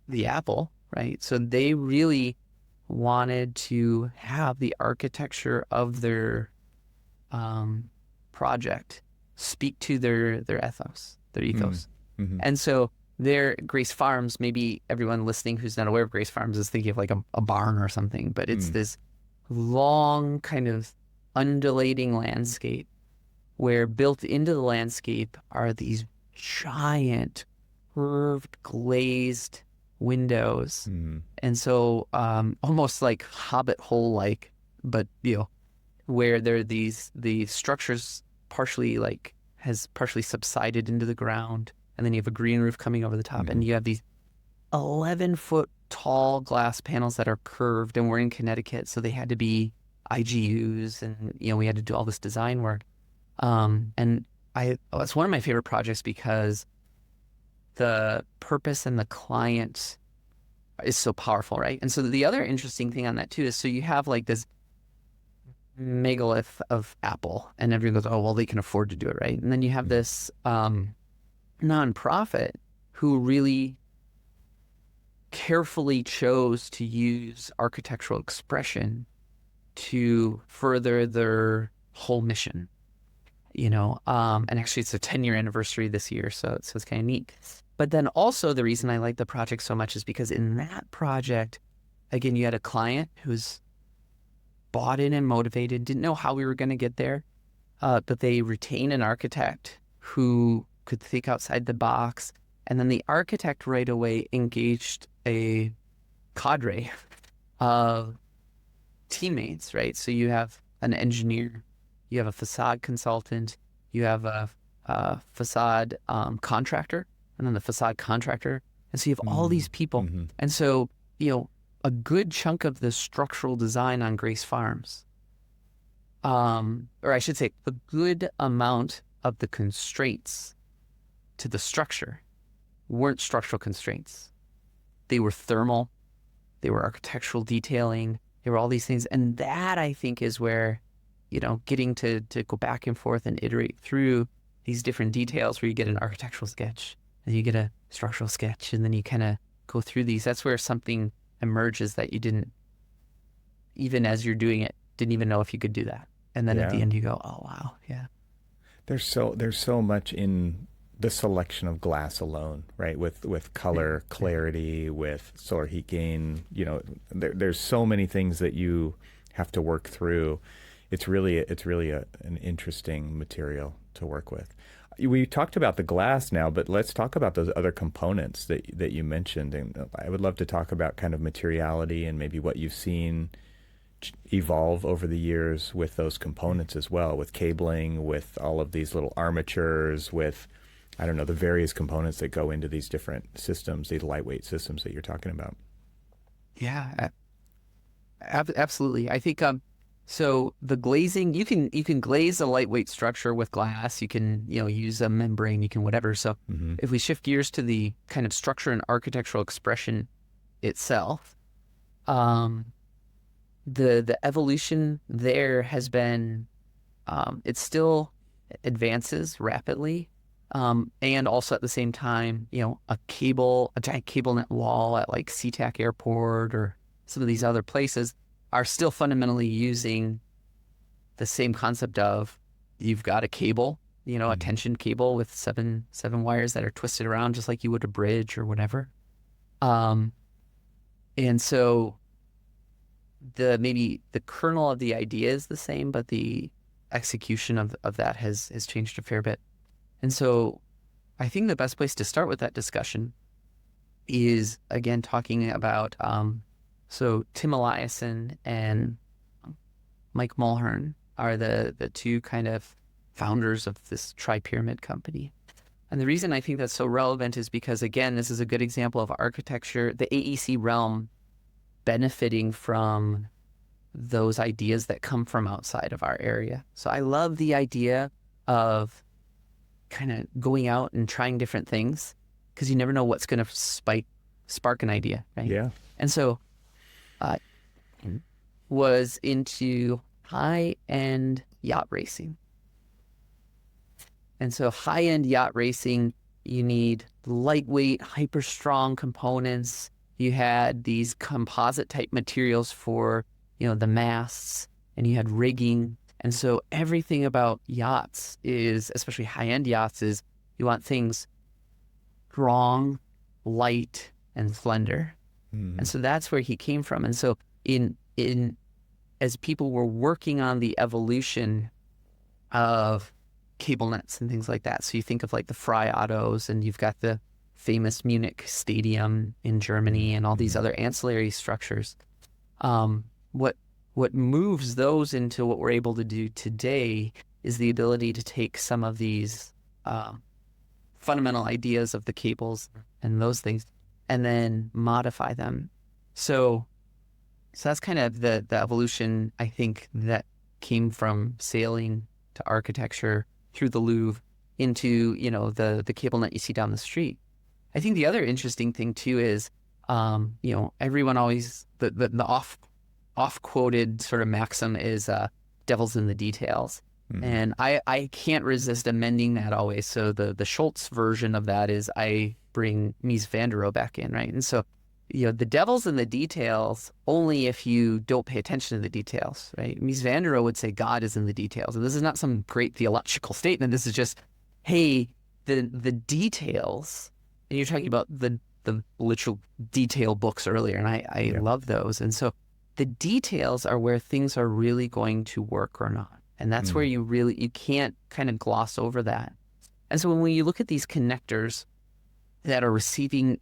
the Apple, right? So they really wanted to have the architecture of their project speak to their ethos, their ethos. Mm-hmm. And so their Grace Farms, maybe everyone listening who's not aware of Grace Farms is thinking of like a barn or something, but it's this long kind of undulating landscape where built into the landscape are these giant curved glazed windows. And so almost like Hobbit hole-like, but where there are these structures has partially subsided into the ground, and then you have a green roof coming over the top, and you have these 11-foot tall glass panels that are curved, and we're in Connecticut, so they had to be IGUs, and we had to do all this design work. And it's one of my favorite projects because the purpose and the client is so powerful, right? And so the other interesting thing on that too is, so you have like this megalith of Apple, and everyone goes, oh, well, they can afford to do it, right? And then you have this nonprofit who really carefully chose to use architectural expression to further their whole mission, and actually it's a 10-year anniversary this year, so it's kind of neat. But then also the reason I like the project so much is because in that project, again, you had a client who's bought in and motivated, didn't know how we were going to get there, but they retain an architect who could think outside the box. And then the architect right away engaged a cadre of teammates, right? So you have an engineer, you have a facade consultant, you have a facade contractor, and then the facade contractor. And so you have all these people. Mm-hmm. And so, a good chunk of the structural design on Grace Farms, or I should say a good amount of the constraints to the structure weren't structural constraints. They were thermal, they were architectural detailing, they were all these things. And that, I think, is where, getting to go back and forth and iterate through these different details, where you get an architectural sketch and you get a structural sketch, and then you kind of go through these. That's where something emerges that you didn't, even as you're doing it, didn't even know if you could do that. And then at the end you go, oh, wow. Yeah. There's so much in the selection of glass alone, right? With color, clarity, with solar heat gain, there's so many things that you have to work through. It's really an interesting material to work with. We talked about the glass now, but let's talk about those other components that you mentioned. And I would love to talk about kind of materiality and maybe what you've seen evolve over the years with those components as well, with cabling, with all of these little armatures, with, I don't know, the various components that go into these different systems, these lightweight systems that you're talking about. Yeah, absolutely. I think so the glazing, you can glaze a lightweight structure with glass. You can use a membrane. You can whatever. So if we shift gears to the kind of structure and architectural expression itself, the evolution there has been, it still advances rapidly. And also at the same time, a giant cable net wall at like SeaTac Airport or some of these other places are still fundamentally using the same concept of, you've got a cable, a tension cable with seven wires that are twisted around just like you would a bridge or whatever. And so maybe the kernel of the idea is the same, but the execution of that has changed a fair bit. And so I think the best place to start with that discussion is, again, talking about, so Tim Eliason and Mike Mulhern are the two kind of founders of this tri-pyramid company. And the reason I think that's so relevant is because, again, this is a good example of architecture, the AEC realm benefiting from those ideas that come from outside of our area. So I love the idea of kind of going out and trying different things, because you never know what's going to spark an idea, right? Yeah. And so was into high-end yacht racing. And so high-end yacht racing, you need lightweight, hyper-strong components. You had these composite-type materials for, the masts, and you had rigging. And so everything about yachts is, especially high-end yachts, is you want things strong, light, and slender. And so that's where he came from. And so as people were working on the evolution of cable nets and things like that, so you think of like the Fry Autos, and you've got the famous Munich Stadium in Germany and all these other ancillary structures. What moves those into what we're able to do today is the ability to take some of these fundamental ideas of the cables and those things and then modify them. So that's kind of the evolution, I think, that came from sailing to architecture through the Louvre into, the cable net you see down the street. I think the other interesting thing too is, everyone always, the off-quoted sort of maxim is devil's in the details. And I can't resist amending that always. So the Schultz version of that is I bring Mies van der Rohe back in, right? And so the devil's in the details only if you don't pay attention to the details, right? Mies van der Rohe would say God is in the details. And this is not some great theological statement. This is just, hey, the details, and you're talking about the literal detail books earlier, and I love those. And so the details are where things are really going to work or not. And that's where you can't kind of gloss over that. And so when you look at these connectors that are receiving,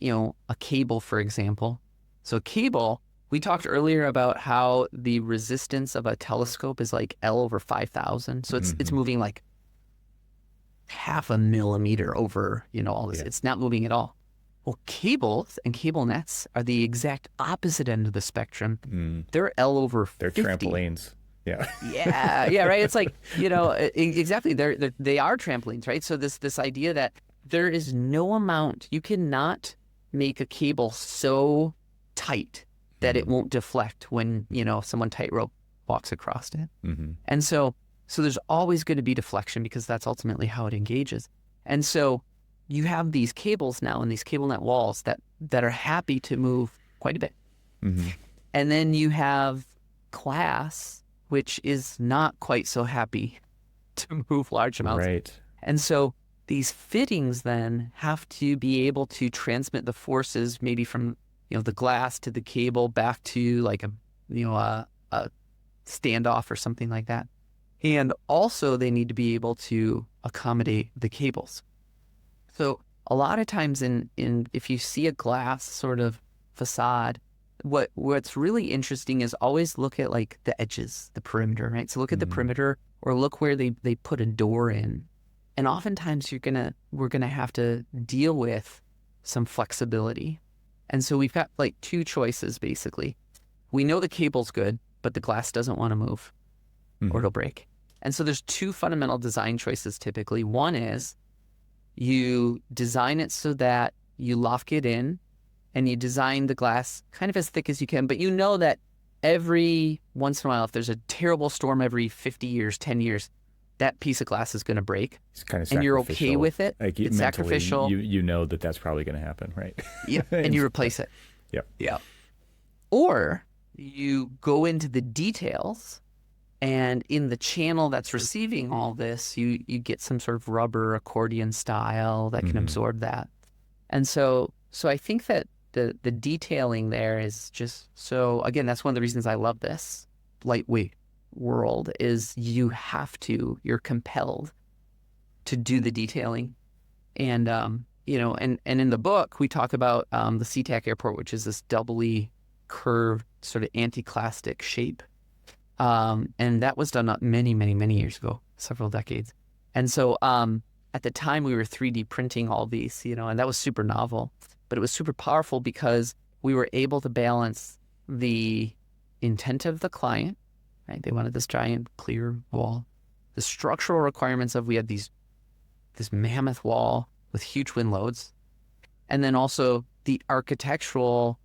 a cable, for example. So cable, we talked earlier about how the resistance of a telescope is like L over 5,000. So it's moving like half a millimeter over, all this. Yeah. It's not moving at all. Well, cables and cable nets are the exact opposite end of the spectrum. They're L over 50. They're trampolines. Yeah. yeah, right. It's like, exactly. They are trampolines, right? So this idea that there is no amount, you cannot make a cable so tight that it won't deflect when, someone tightrope walks across it. And so there's always going to be deflection because that's ultimately how it engages. And so you have these cables now and these cable net walls that are happy to move quite a bit. And then you have glass, which is not quite so happy to move large amounts. Right. And so these fittings then have to be able to transmit the forces maybe from, the glass to the cable back to like a standoff or something like that. And also they need to be able to accommodate the cables. So a lot of times if you see a glass sort of facade, what's really interesting is always look at like the edges, the perimeter, right? So look at the perimeter or look where they put a door in. And oftentimes we're gonna have to deal with some flexibility. And so we've got like two choices basically. We know the cable's good, but the glass doesn't want to move or it'll break. And so there's two fundamental design choices typically. One is you design it so that you lock it in and you design the glass kind of as thick as you can, but you know that every once in a while, if there's a terrible storm every 50 years, 10 years, that piece of glass is going to break. It's kind of and you're okay with it. Like it's sacrificial. You know that's probably going to happen, right? Yeah, and you replace it. Yeah. Or you go into the details, and in the channel that's receiving all this, you get some sort of rubber accordion style that can absorb that. And so I think that the detailing there is just so, again, that's one of the reasons I love this lightweight world is you're compelled to do the detailing. And, and in the book, we talk about the SeaTac airport, which is this doubly curved sort of anti-clastic shape. And that was done many, many, many years ago, several decades. And so at the time we were 3D printing all these, and that was super novel, but it was super powerful because we were able to balance the intent of the client, right? They wanted this giant clear wall, the structural requirements of, we had this mammoth wall with huge wind loads. And then also the architectural,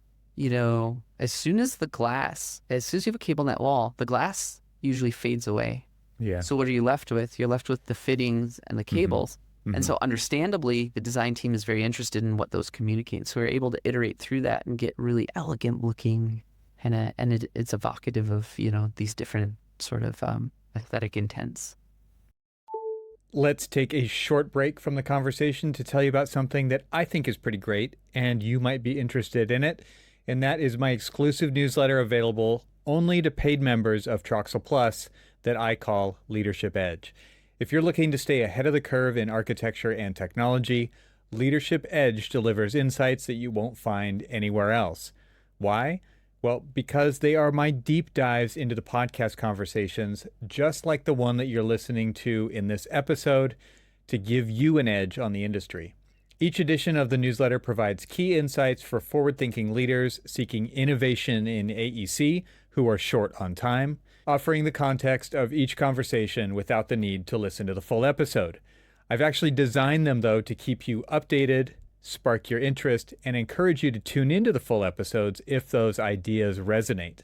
as soon as you have a cable net wall, the glass usually fades away. Yeah. So what are you left with? You're left with the fittings and the cables. And so understandably, the design team is very interested in what those communicate. So we're able to iterate through that and get really elegant looking, and it's evocative of, these different sort of aesthetic intents. Let's take a short break from the conversation to tell you about something that I think is pretty great, and you might be interested in it. And that is my exclusive newsletter available only to paid members of TRXL Plus that I call Leadership Edge. If you're looking to stay ahead of the curve in architecture and technology, Leadership Edge delivers insights that you won't find anywhere else. Why? Well, because they are my deep dives into the podcast conversations, just like the one that you're listening to in this episode, to give you an edge on the industry. Each edition of the newsletter provides key insights for forward-thinking leaders seeking innovation in AEC who are short on time, offering the context of each conversation without the need to listen to the full episode. I've actually designed them, though, to keep you updated, spark your interest, and encourage you to tune into the full episodes if those ideas resonate.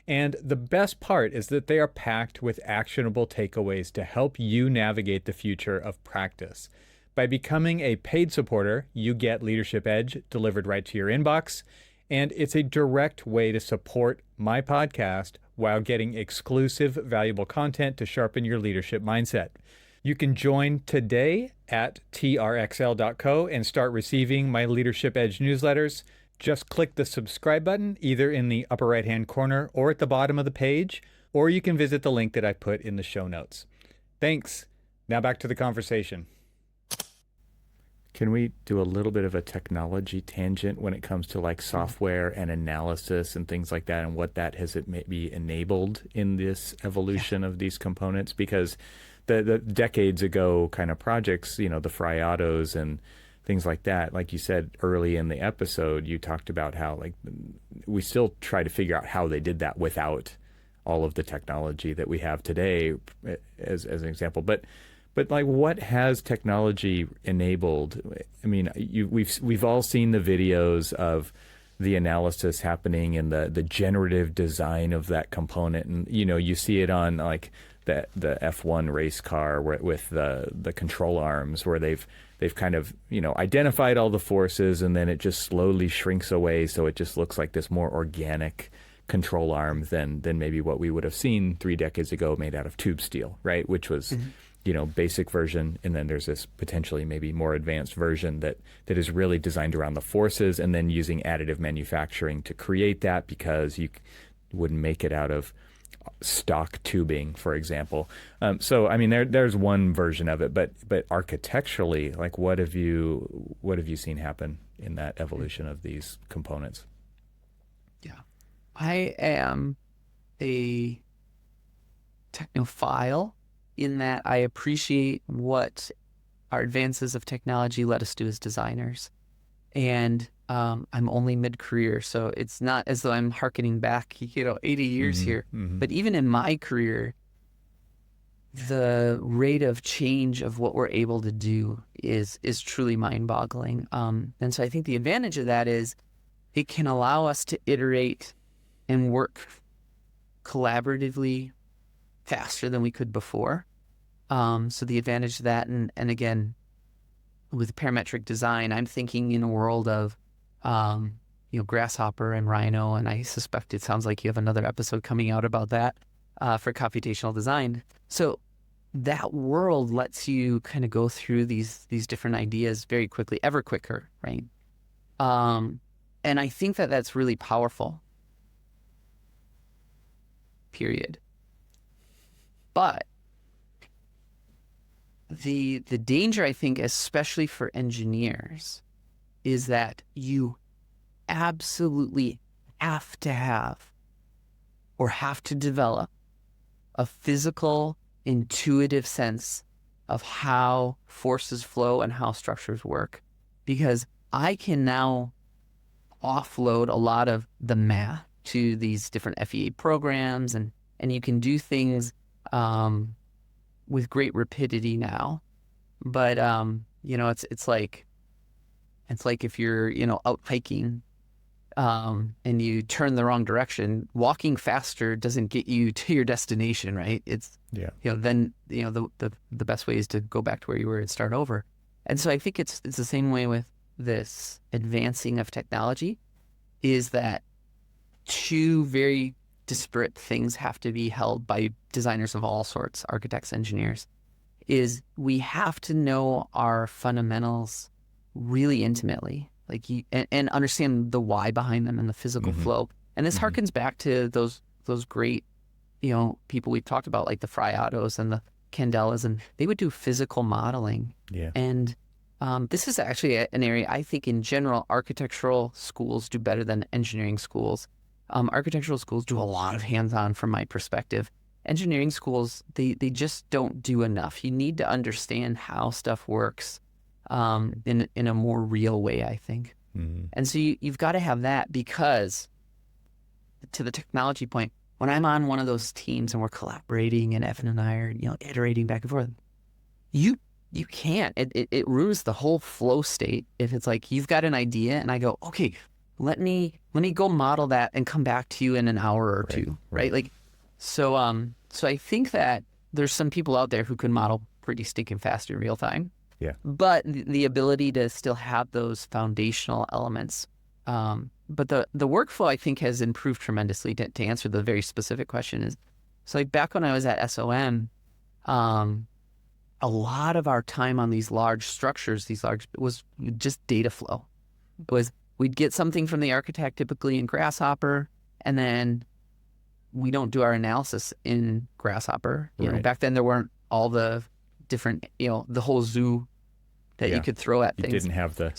And the best part is that they are packed with actionable takeaways to help you navigate the future of practice. By becoming a paid supporter, you get Leadership Edge delivered right to your inbox, And it's a direct way to support my podcast while getting exclusive, valuable content to sharpen your leadership mindset. You can join today at trxl.co and start receiving my Leadership Edge newsletters. Just click the subscribe button either in the upper right-hand corner or at the bottom of the page, or you can visit the link that I put in the show notes. Thanks. Now back to the conversation. Can we do a little bit of a technology tangent when it comes to like software and analysis and things like that, and what that has it maybe enabled in this evolution of these components? Because the decades ago kind of projects, the FryAutos and things like that, like you said early in the episode, you talked about how like we still try to figure out how they did that without all of the technology that we have today, as an example. But like, what has technology enabled? I mean, we've all seen the videos of the analysis happening and the generative design of that component, and you see it on like the F1 race car with the control arms, where they've kind of identified all the forces, and then it just slowly shrinks away, so it just looks like this more organic control arm than maybe what we would have seen 3 decades ago, made out of tube steel, right? Which was basic version, and then there's this potentially maybe more advanced version that is really designed around the forces, and then using additive manufacturing to create that, because you wouldn't make it out of stock tubing, for example. So I mean, there's one version of it, but architecturally, like, what have you seen happen in that evolution of these components? Yeah, I am a technophile in that I appreciate what our advances of technology let us do as designers. And I'm only mid-career, so it's not as though I'm hearkening back, 80 years here. But even in my career, the rate of change of what we're able to do is truly mind-boggling. And so I think the advantage of that is it can allow us to iterate and work collaboratively faster than we could before. So the advantage of that, and again, with parametric design, I'm thinking in a world of, Grasshopper and Rhino, and I suspect it sounds like you have another episode coming out about that for computational design. So that world lets you kind of go through these different ideas very quickly, ever quicker, right? And I think that that's really powerful. Period. But the danger, I think, especially for engineers, is that you absolutely have to have or have to develop a physical, intuitive sense of how forces flow and how structures work. Because I can now offload a lot of the math to these different FEA programs, and you can do things with great rapidity now. But it's like if you're out hiking and you turn the wrong direction, walking faster doesn't get you to your destination, right? It's then the best way is to go back to where you were and start over. And so I think it's the same way with this advancing of technology, is that two very disparate things have to be held by designers of all sorts, architects, engineers, is we have to know our fundamentals really intimately, and understand the why behind them and the physical flow. And this harkens back to those great, people we've talked about, like the FryAutos and the Candelas, and they would do physical modeling. Yeah. And this is actually an area I think in general architectural schools do better than engineering schools. Architectural schools do a lot of hands-on from my perspective. Engineering schools, they just don't do enough. You need to understand how stuff works in a more real way, I think. And so you've got to have that, because to the technology point, when I'm on one of those teams and we're collaborating and Evan and I are, iterating back and forth, you can't. It ruins the whole flow state if it's like you've got an idea and I go, okay, let me go model that and come back to you in an hour or two, right? So I think that there's some people out there who can model pretty stinking fast in real time. Yeah. But the ability to still have those foundational elements the workflow I think has improved tremendously to answer the very specific question is, so like back when I was at SOM, a lot of our time on these large structures, was just data flow. It was, we'd get something from the architect, typically in Grasshopper, and then we don't do our analysis in Grasshopper. You know, back then there weren't all the different, the whole zoo that you could throw at things. You didn't have the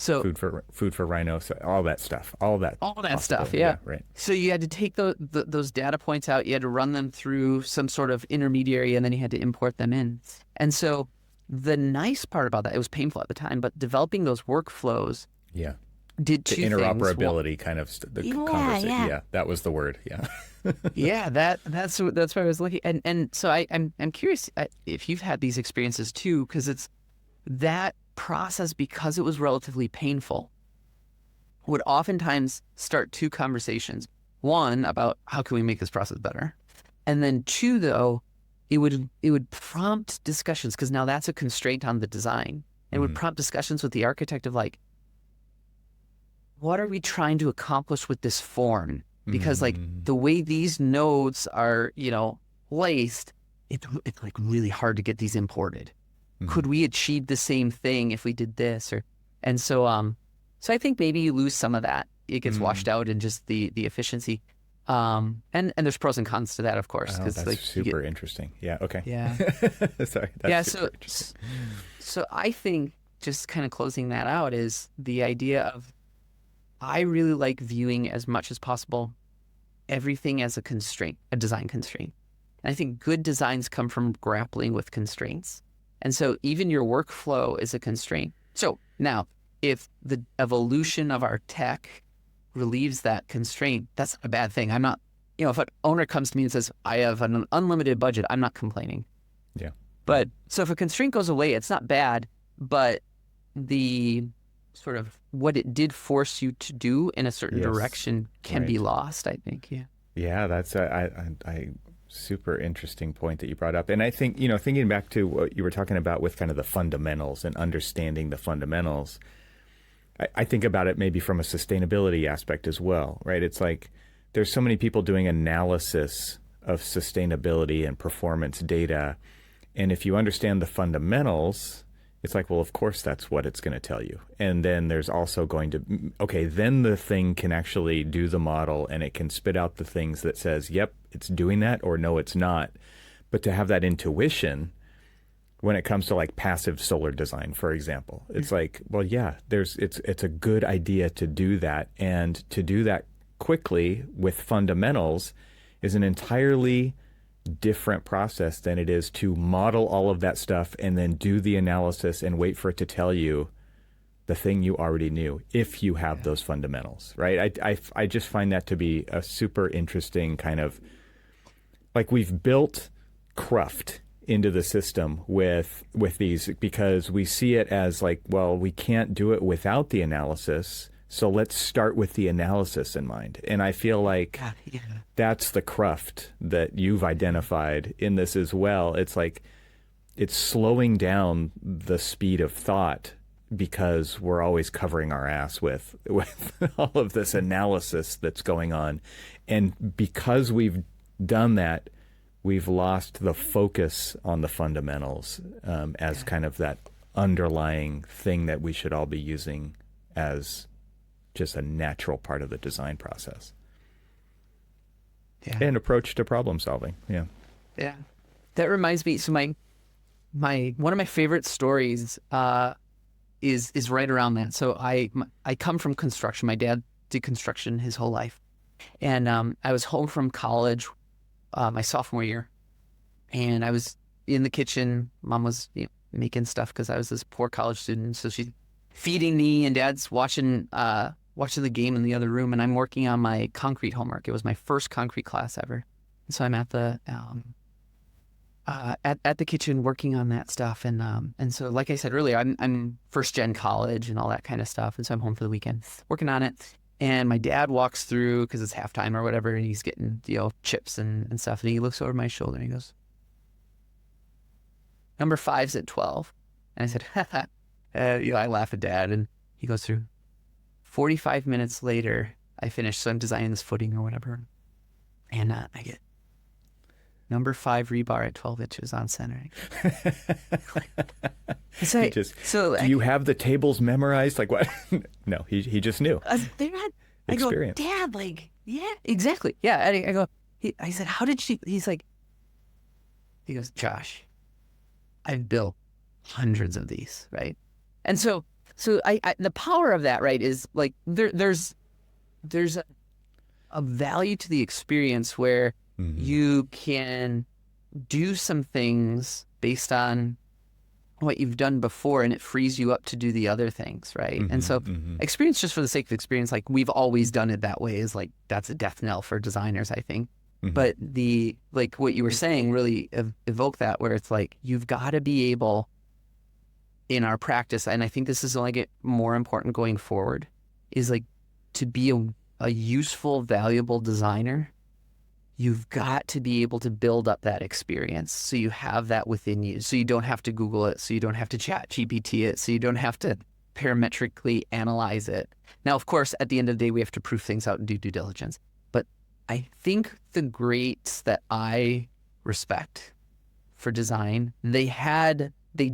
food for rhino, so all that stuff, all that stuff. Right. So you had to take those data points out. You had to run them through some sort of intermediary, and then you had to import them in. And so the nice part about that, it was painful at the time, but developing those workflows. Yeah. Did two things. Interoperability kind of conversation. Yeah, that was the word. Yeah. Yeah, that's what I was looking. And so I'm curious if you've had these experiences too, because it's that process, because it was relatively painful, would oftentimes start two conversations. One, about how can we make this process better, and then two, though, it would prompt discussions, because now that's a constraint on the design. It would prompt discussions with the architect of like, what are we trying to accomplish with this form? Because like the way these nodes are, placed, it's like really hard to get these imported. Could we achieve the same thing if we did this? So I think maybe you lose some of that. It gets washed out in just the efficiency. And there's pros and cons to that, of course. Oh, that's like super interesting. Yeah. Okay. Yeah. Sorry. That's so I think just kind of closing that out is the idea of, I really like viewing as much as possible everything as a constraint, a design constraint. And I think good designs come from grappling with constraints. And so even your workflow is a constraint. So now, if the evolution of our tech relieves that constraint, that's not a bad thing. I'm not, if an owner comes to me and says, I have an unlimited budget, I'm not complaining. Yeah. But so if a constraint goes away, it's not bad, but the sort of what it did force you to do in a certain direction can be lost, I think. Yeah. Yeah, that's a super interesting point that you brought up. And I think, thinking back to what you were talking about with kind of the fundamentals and understanding the fundamentals, I think about it maybe from a sustainability aspect as well, right? It's like there's so many people doing analysis of sustainability and performance data. And if you understand the fundamentals, it's like, well, of course, that's what it's going to tell you. And then there's also going to, then the thing can actually do the model and it can spit out the things that says, yep, it's doing that, or no, it's not. But to have that intuition when it comes to like passive solar design, for example, it's like, well, yeah, it's a good idea to do that. And to do that quickly with fundamentals is an entirely different process than it is to model all of that stuff and then do the analysis and wait for it to tell you the thing you already knew if you have those fundamentals, right? I just find that to be a super interesting kind of, like, we've built cruft into the system with these because we see it as like, well, we can't do it without the analysis, so let's start with the analysis in mind. And I feel like that's the cruft that you've identified in this as well. It's like it's slowing down the speed of thought because we're always covering our ass with all of this analysis that's going on. And because we've done that, we've lost the focus on the fundamentals as kind of that underlying thing that we should all be using as just a natural part of the design process. And approach to problem solving. Yeah. That reminds me. So my one of my favorite stories is right around that. So I come from construction. My dad did construction his whole life, and I was home from college my sophomore year, and I was in the kitchen. Mom was making stuff because I was this poor college student, so she's feeding me, and Dad's watching the game in the other room, and I'm working on my concrete homework. It was my first concrete class ever, and so I'm at the at the kitchen working on that stuff, and so like I said earlier, I'm first gen college and all that kind of stuff, and so I'm home for the weekend working on it. And my dad walks through because it's halftime or whatever, and he's getting chips and stuff, and he looks over my shoulder and he goes, "Number 5's at 12." And I said, I laugh at Dad, and he goes through. 45 minutes later, I finish, so I'm designing this footing or whatever. And I get number 5 rebar at 12 inches on centering. So, do you have the tables memorized? Like what? No, he just knew. I go, Experience. Dad, like, yeah, exactly. Yeah. I go, I said, how did she, he goes, Josh, I've built hundreds of these, right? And so I the power of that, right, is like there's a value to the experience where you can do some things based on what you've done before, and it frees you up to do the other things, right? And so experience just for the sake of experience, like we've always done it that way, is like that's a death knell for designers, I think. But the like what you were saying really evoked that, where it's like you've got to be able in our practice, and I think this is only get more important going forward, is like to be a useful, valuable designer, you've got to be able to build up that experience so you have that within you, so you don't have to Google it, so you don't have to chat GPT it, so you don't have to parametrically analyze it. Now, of course, at the end of the day, we have to prove things out and do due diligence. But I think the greats that I respect for design, they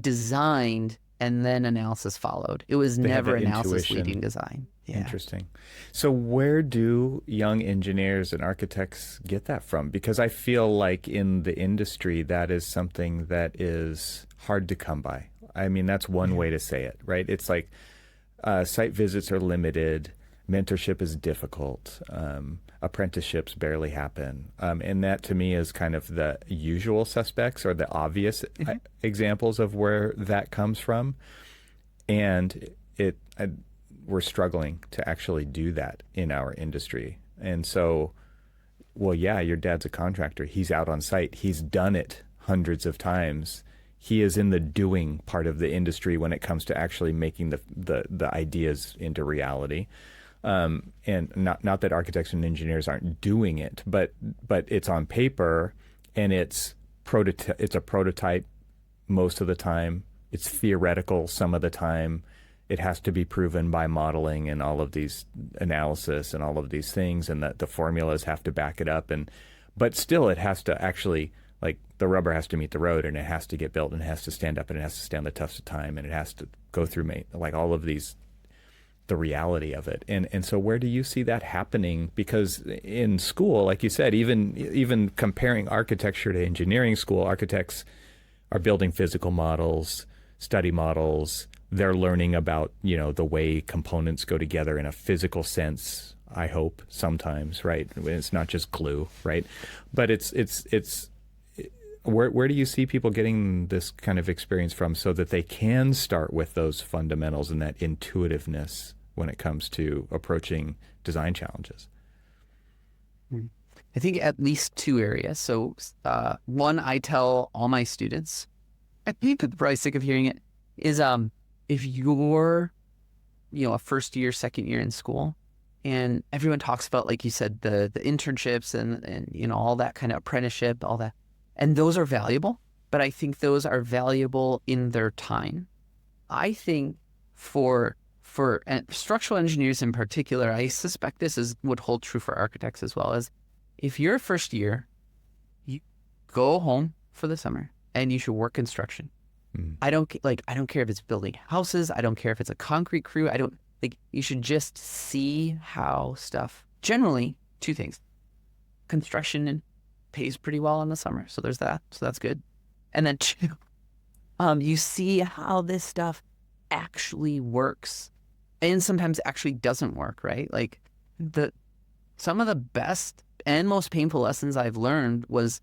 designed and then analysis followed. It was never analysis leading design. Yeah. Interesting. So where do young engineers and architects get that from? Because I feel like in the industry, that is something that is hard to come by. I mean, that's one way to say it, right? It's like site visits are limited. Mentorship is difficult. Apprenticeships barely happen. And that to me is kind of the usual suspects or the obvious examples of where that comes from. And we're struggling to actually do that in our industry. And so, well, yeah, your dad's a contractor. He's out on site. He's done it hundreds of times. He is in the doing part of the industry when it comes to actually making the ideas into reality. And not that architects and engineers aren't doing it, but it's on paper and it's a prototype most of the time. It's theoretical some of the time. It has to be proven by modeling and all of these analysis and all of these things, and that the formulas have to back it up. But still, it has to actually, like, the rubber has to meet the road, and it has to get built, and it has to stand up, and it has to stand the test of time, and it has to go through like all of these, the reality of it. And so where do you see that happening? Because in school, like you said, even comparing architecture to engineering school, architects are building physical models, study models. They're learning about, the way components go together in a physical sense, I hope, sometimes, right? It's not just glue, right? But where do you see people getting this kind of experience from so that they can start with those fundamentals and that intuitiveness when it comes to approaching design challenges? I think at least 2 areas. So one, I tell all my students, I think they're probably sick of hearing it, is if you're, a first year, second year in school, and everyone talks about, like you said, the internships and all that kind of apprenticeship, all that, and those are valuable, but I think those are valuable in their time. I think for structural engineers in particular, I suspect this would hold true for architects as well, as if you're a first year, you go home for the summer and you should work construction. I don't care if it's building houses. I don't care if it's a concrete crew. You should just see how stuff, generally 2 things. Construction pays pretty well in the summer. So there's that. So that's good. And then 2, you see how this stuff actually works and sometimes actually doesn't work, right? Like some of the best and most painful lessons I've learned was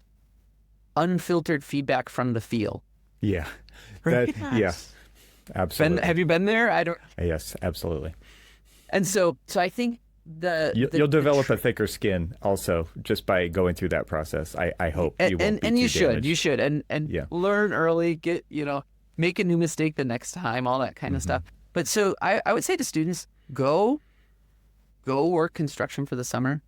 unfiltered feedback from the field. Yeah. Yeah, absolutely. Have you been there? Yes, absolutely. And so I think you'll develop a thicker skin also just by going through that process. I hope you won't be and too you should damaged. You should and learn early, get make a new mistake the next time, all that kind of stuff. But so I would say to students, go work construction for the summer.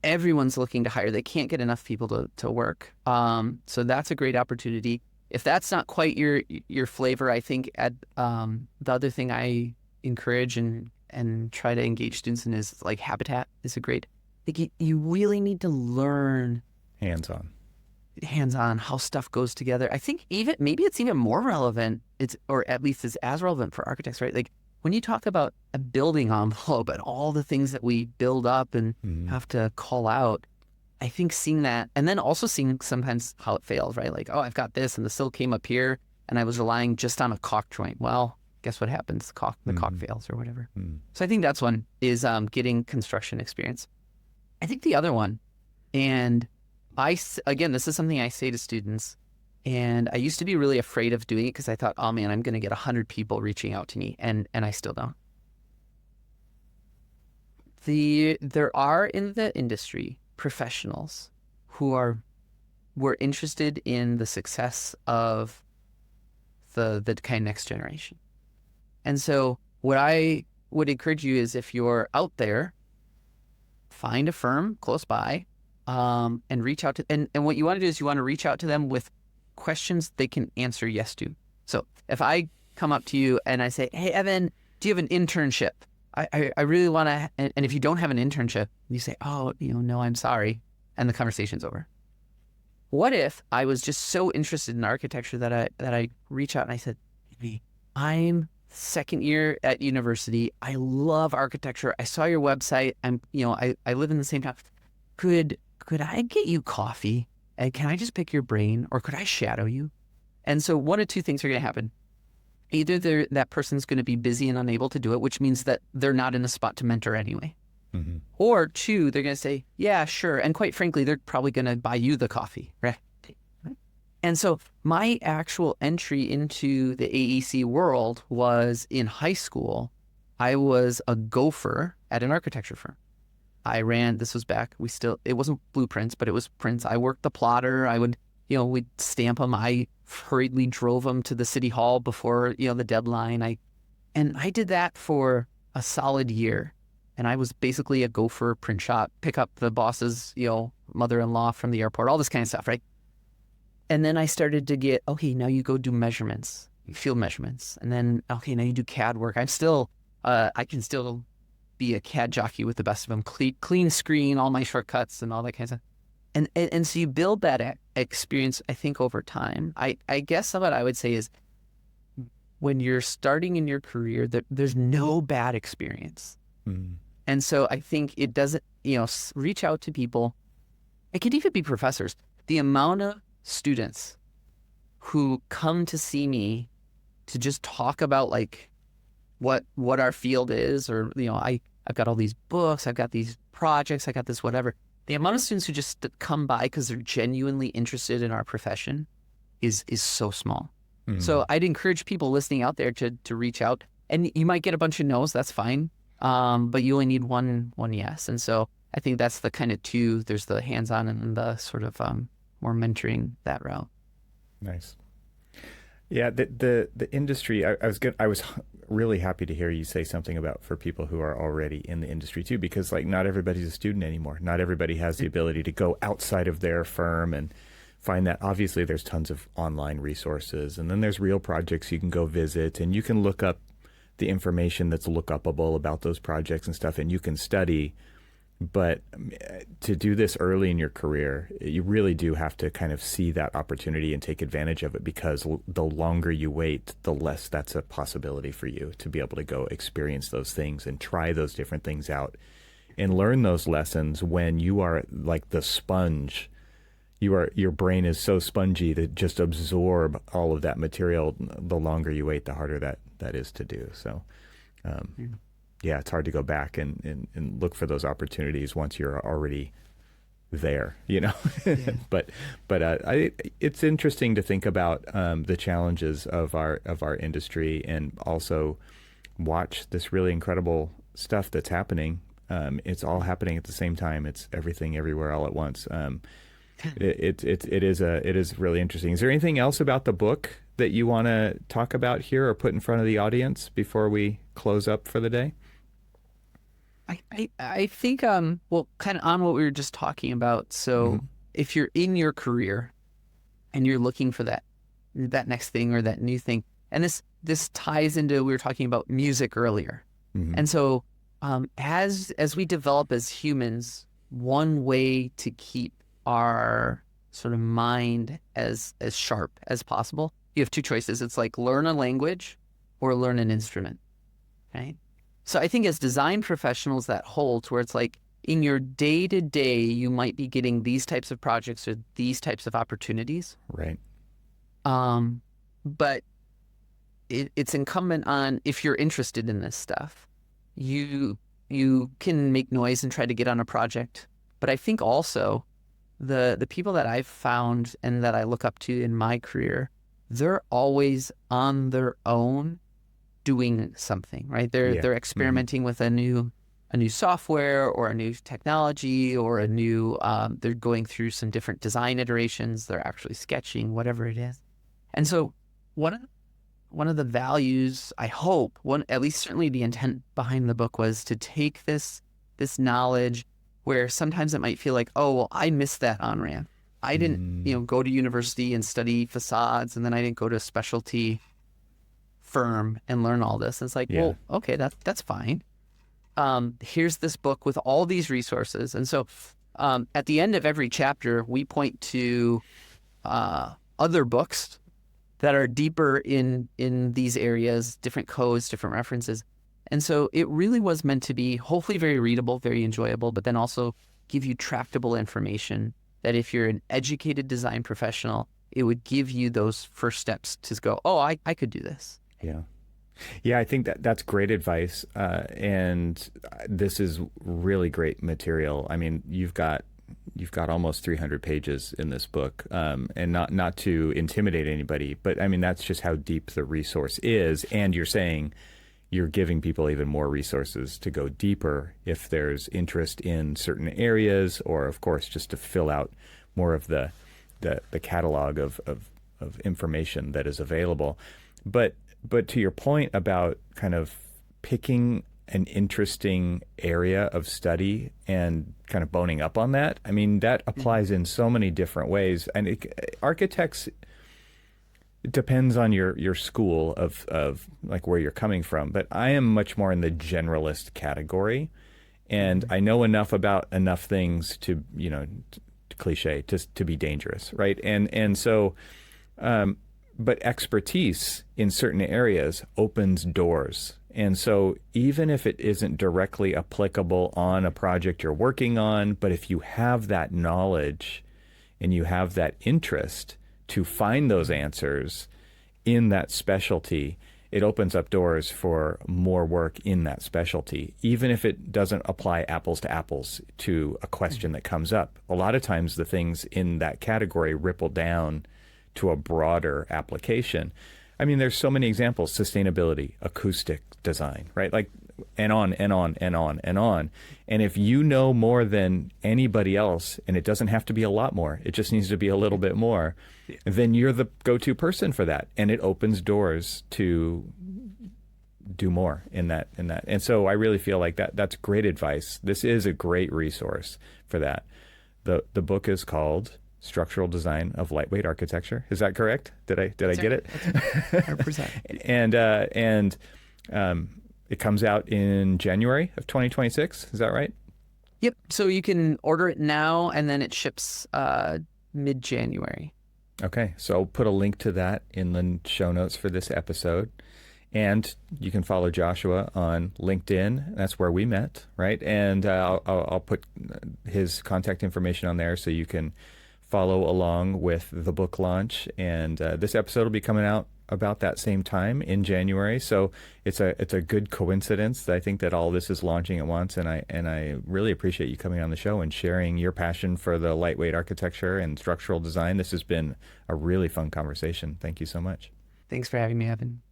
Everyone's looking to hire. They can't get enough people to work. So that's a great opportunity. If that's not quite your flavor, I think the other thing I encourage and and try to engage students in is like habitat is a great, like you really need to learn hands-on how stuff goes together. I think even maybe it's even more relevant, or at least is as relevant for architects, right? Like when you talk about a building envelope and all the things that we build up and have to call out, I think seeing that, and then also seeing sometimes how it fails, right? Like, oh, I've got this and the sill came up here and I was relying just on a caulk joint. Well, guess what happens? The caulk fails or whatever. So I think that's one is getting construction experience. I think the other one, and again, this is something I say to students, and I used to be really afraid of doing it because I thought, oh man, I'm going to get 100 people reaching out to me, and I still don't. There are in the industry professionals who were interested in the success of the kind of next generation. And so what I would encourage you is, if you're out there, find a firm close by, and reach out to, and what you want to do is you want to reach out to them with questions they can answer yes to. So if I come up to you and I say, hey, Evan, do you have an internship? I really want to, and if you don't have an internship, you say, oh, no, I'm sorry. And the conversation's over. What if I was just so interested in architecture that I reach out and I said, hey, I'm second year at university. I love architecture. I saw your website. I live in the same town. Could I get you coffee? And can I just pick your brain, or could I shadow you? And so one of two things are going to happen. Either that person's going to be busy and unable to do it, which means that they're not in a spot to mentor anyway. Or two, they're going to say, yeah, sure. And quite frankly, they're probably going to buy you the coffee, right? And so my actual entry into the AEC world was in high school. I was a gopher at an architecture firm. This was back, it wasn't blueprints, but it was prints. I worked the plotter. I would, we'd stamp them. I hurriedly drove them to the city hall before, the deadline. I did that for a solid year. And I was basically a gopher, print shop, pick up the boss's, mother-in-law from the airport, all this kind of stuff, right? And then I started to get, okay, now you go do measurements, field measurements. And then, okay, now you do CAD work. I can still be a CAD jockey with the best of them, clean screen, all my shortcuts and all that kind of stuff. And so you build that experience, I think, over time. I guess what I would say is, when you're starting in your career, there's no bad experience. And so I think it doesn't, reach out to people. It could even be professors. The amount of students who come to see me to just talk about like what our field is, or, I've got all these books, I've got these projects, I got this whatever. The amount of students who just come by because they're genuinely interested in our profession is so small. So I'd encourage people listening out there to reach out, and you might get a bunch of no's, that's fine. But you only need one yes. And so I think that's the kind of two. There's the hands-on and the sort of more mentoring that route. Nice. Yeah, the industry. I was really happy to hear you say something about for people who are already in the industry too, because like not everybody's a student anymore. Not everybody has the ability to go outside of their firm and find that. Obviously, there's tons of online resources, and then there's real projects you can go visit, and you can look up the information that's look-upable about those projects and stuff, and you can study. But to do this early in your career, you really do have to kind of see that opportunity and take advantage of it, because the longer you wait, the less that's a possibility for you to be able to go experience those things and try those different things out and learn those lessons when you are like the sponge. Your brain is so spongy to just absorb all of that material. The longer you wait, the harder that is to do. So, yeah, it's hard to go back and look for those opportunities once you're already there, Yeah. But it's interesting to think about the challenges of our industry, and also watch this really incredible stuff that's happening. It's all happening at the same time. It's everything everywhere all at once. It is really interesting. Is there anything else about the book that you want to talk about here or put in front of the audience before we close up for the day? I think well, kind of on what we were just talking about. So if you're in your career and you're looking for that next thing or that new thing, and this ties into, we were talking about music earlier. And so as we develop as humans, one way to keep our sort of mind as sharp as possible, you have two choices. It's like learn a language or learn an instrument, right? So I think as design professionals, that holds where it's like in your day-to-day, you might be getting these types of projects or these types of opportunities. Right. But it's incumbent on, if you're interested in this stuff, you can make noise and try to get on a project. But I think also the people that I've found and that I look up to in my career, they're always on their own doing something, right? They're experimenting with a new software or a new technology or a new they're going through some different design iterations. They're actually sketching, whatever it is. And so one of the values, I hope, at least certainly the intent behind the book was to take this knowledge where sometimes it might feel like, oh, well, I missed that on-ramp. I didn't, go to university and study facades, and then I didn't go to a specialty firm and learn all this. And it's like, well, okay, that's fine. Here's this book with all these resources. And so at the end of every chapter, we point to other books that are deeper in these areas, different codes, different references. And so it really was meant to be hopefully very readable, very enjoyable, but then also give you tractable information that if you're an educated design professional, it would give you those first steps to go, oh, I could do this. Yeah. Yeah, I think that's great advice. And this is really great material. I mean, you've got almost 300 pages in this book, and not to intimidate anybody, but I mean, that's just how deep the resource is. And you're saying you're giving people even more resources to go deeper if there's interest in certain areas, or of course, just to fill out more of the catalog of information that is available. But to your point about kind of picking an interesting area of study and kind of boning up on that, I mean, that applies in so many different ways. And architects, it depends on your school of like where you're coming from. But I am much more in the generalist category. And I know enough about enough things to, cliche, to be dangerous, right? And so, but expertise in certain areas opens doors. And so even if it isn't directly applicable on a project you're working on, but if you have that knowledge and you have that interest to find those answers in that specialty, it opens up doors for more work in that specialty, even if it doesn't apply apples to apples to a question that comes up. A lot of times the things in that category ripple down to a broader application. I mean, there's so many examples: sustainability, acoustic design, right? Like, and on and on and on and on. And if you know more than anybody else, and it doesn't have to be a lot more, it just needs to be a little bit more, then you're the go-to person for that. And it opens doors to do more in that. And so I really feel like that's great advice. This is a great resource for that. The book is called Structural Design of Lightweight Architecture. Is that correct? Did I get it? 100%. and it comes out in January of 2026. Is that right? Yep. So you can order it now, and then it ships mid-January. Okay. So I'll put a link to that in the show notes for this episode. And you can follow Joshua on LinkedIn. That's where we met, right? And I'll put his contact information on there so you can follow along with the book launch. And this episode will be coming out about that same time in January. So it's a good coincidence that I think that all this is launching at once. And I really appreciate you coming on the show and sharing your passion for the lightweight architecture and structural design. This has been a really fun conversation. Thank you so much. Thanks for having me, Evan.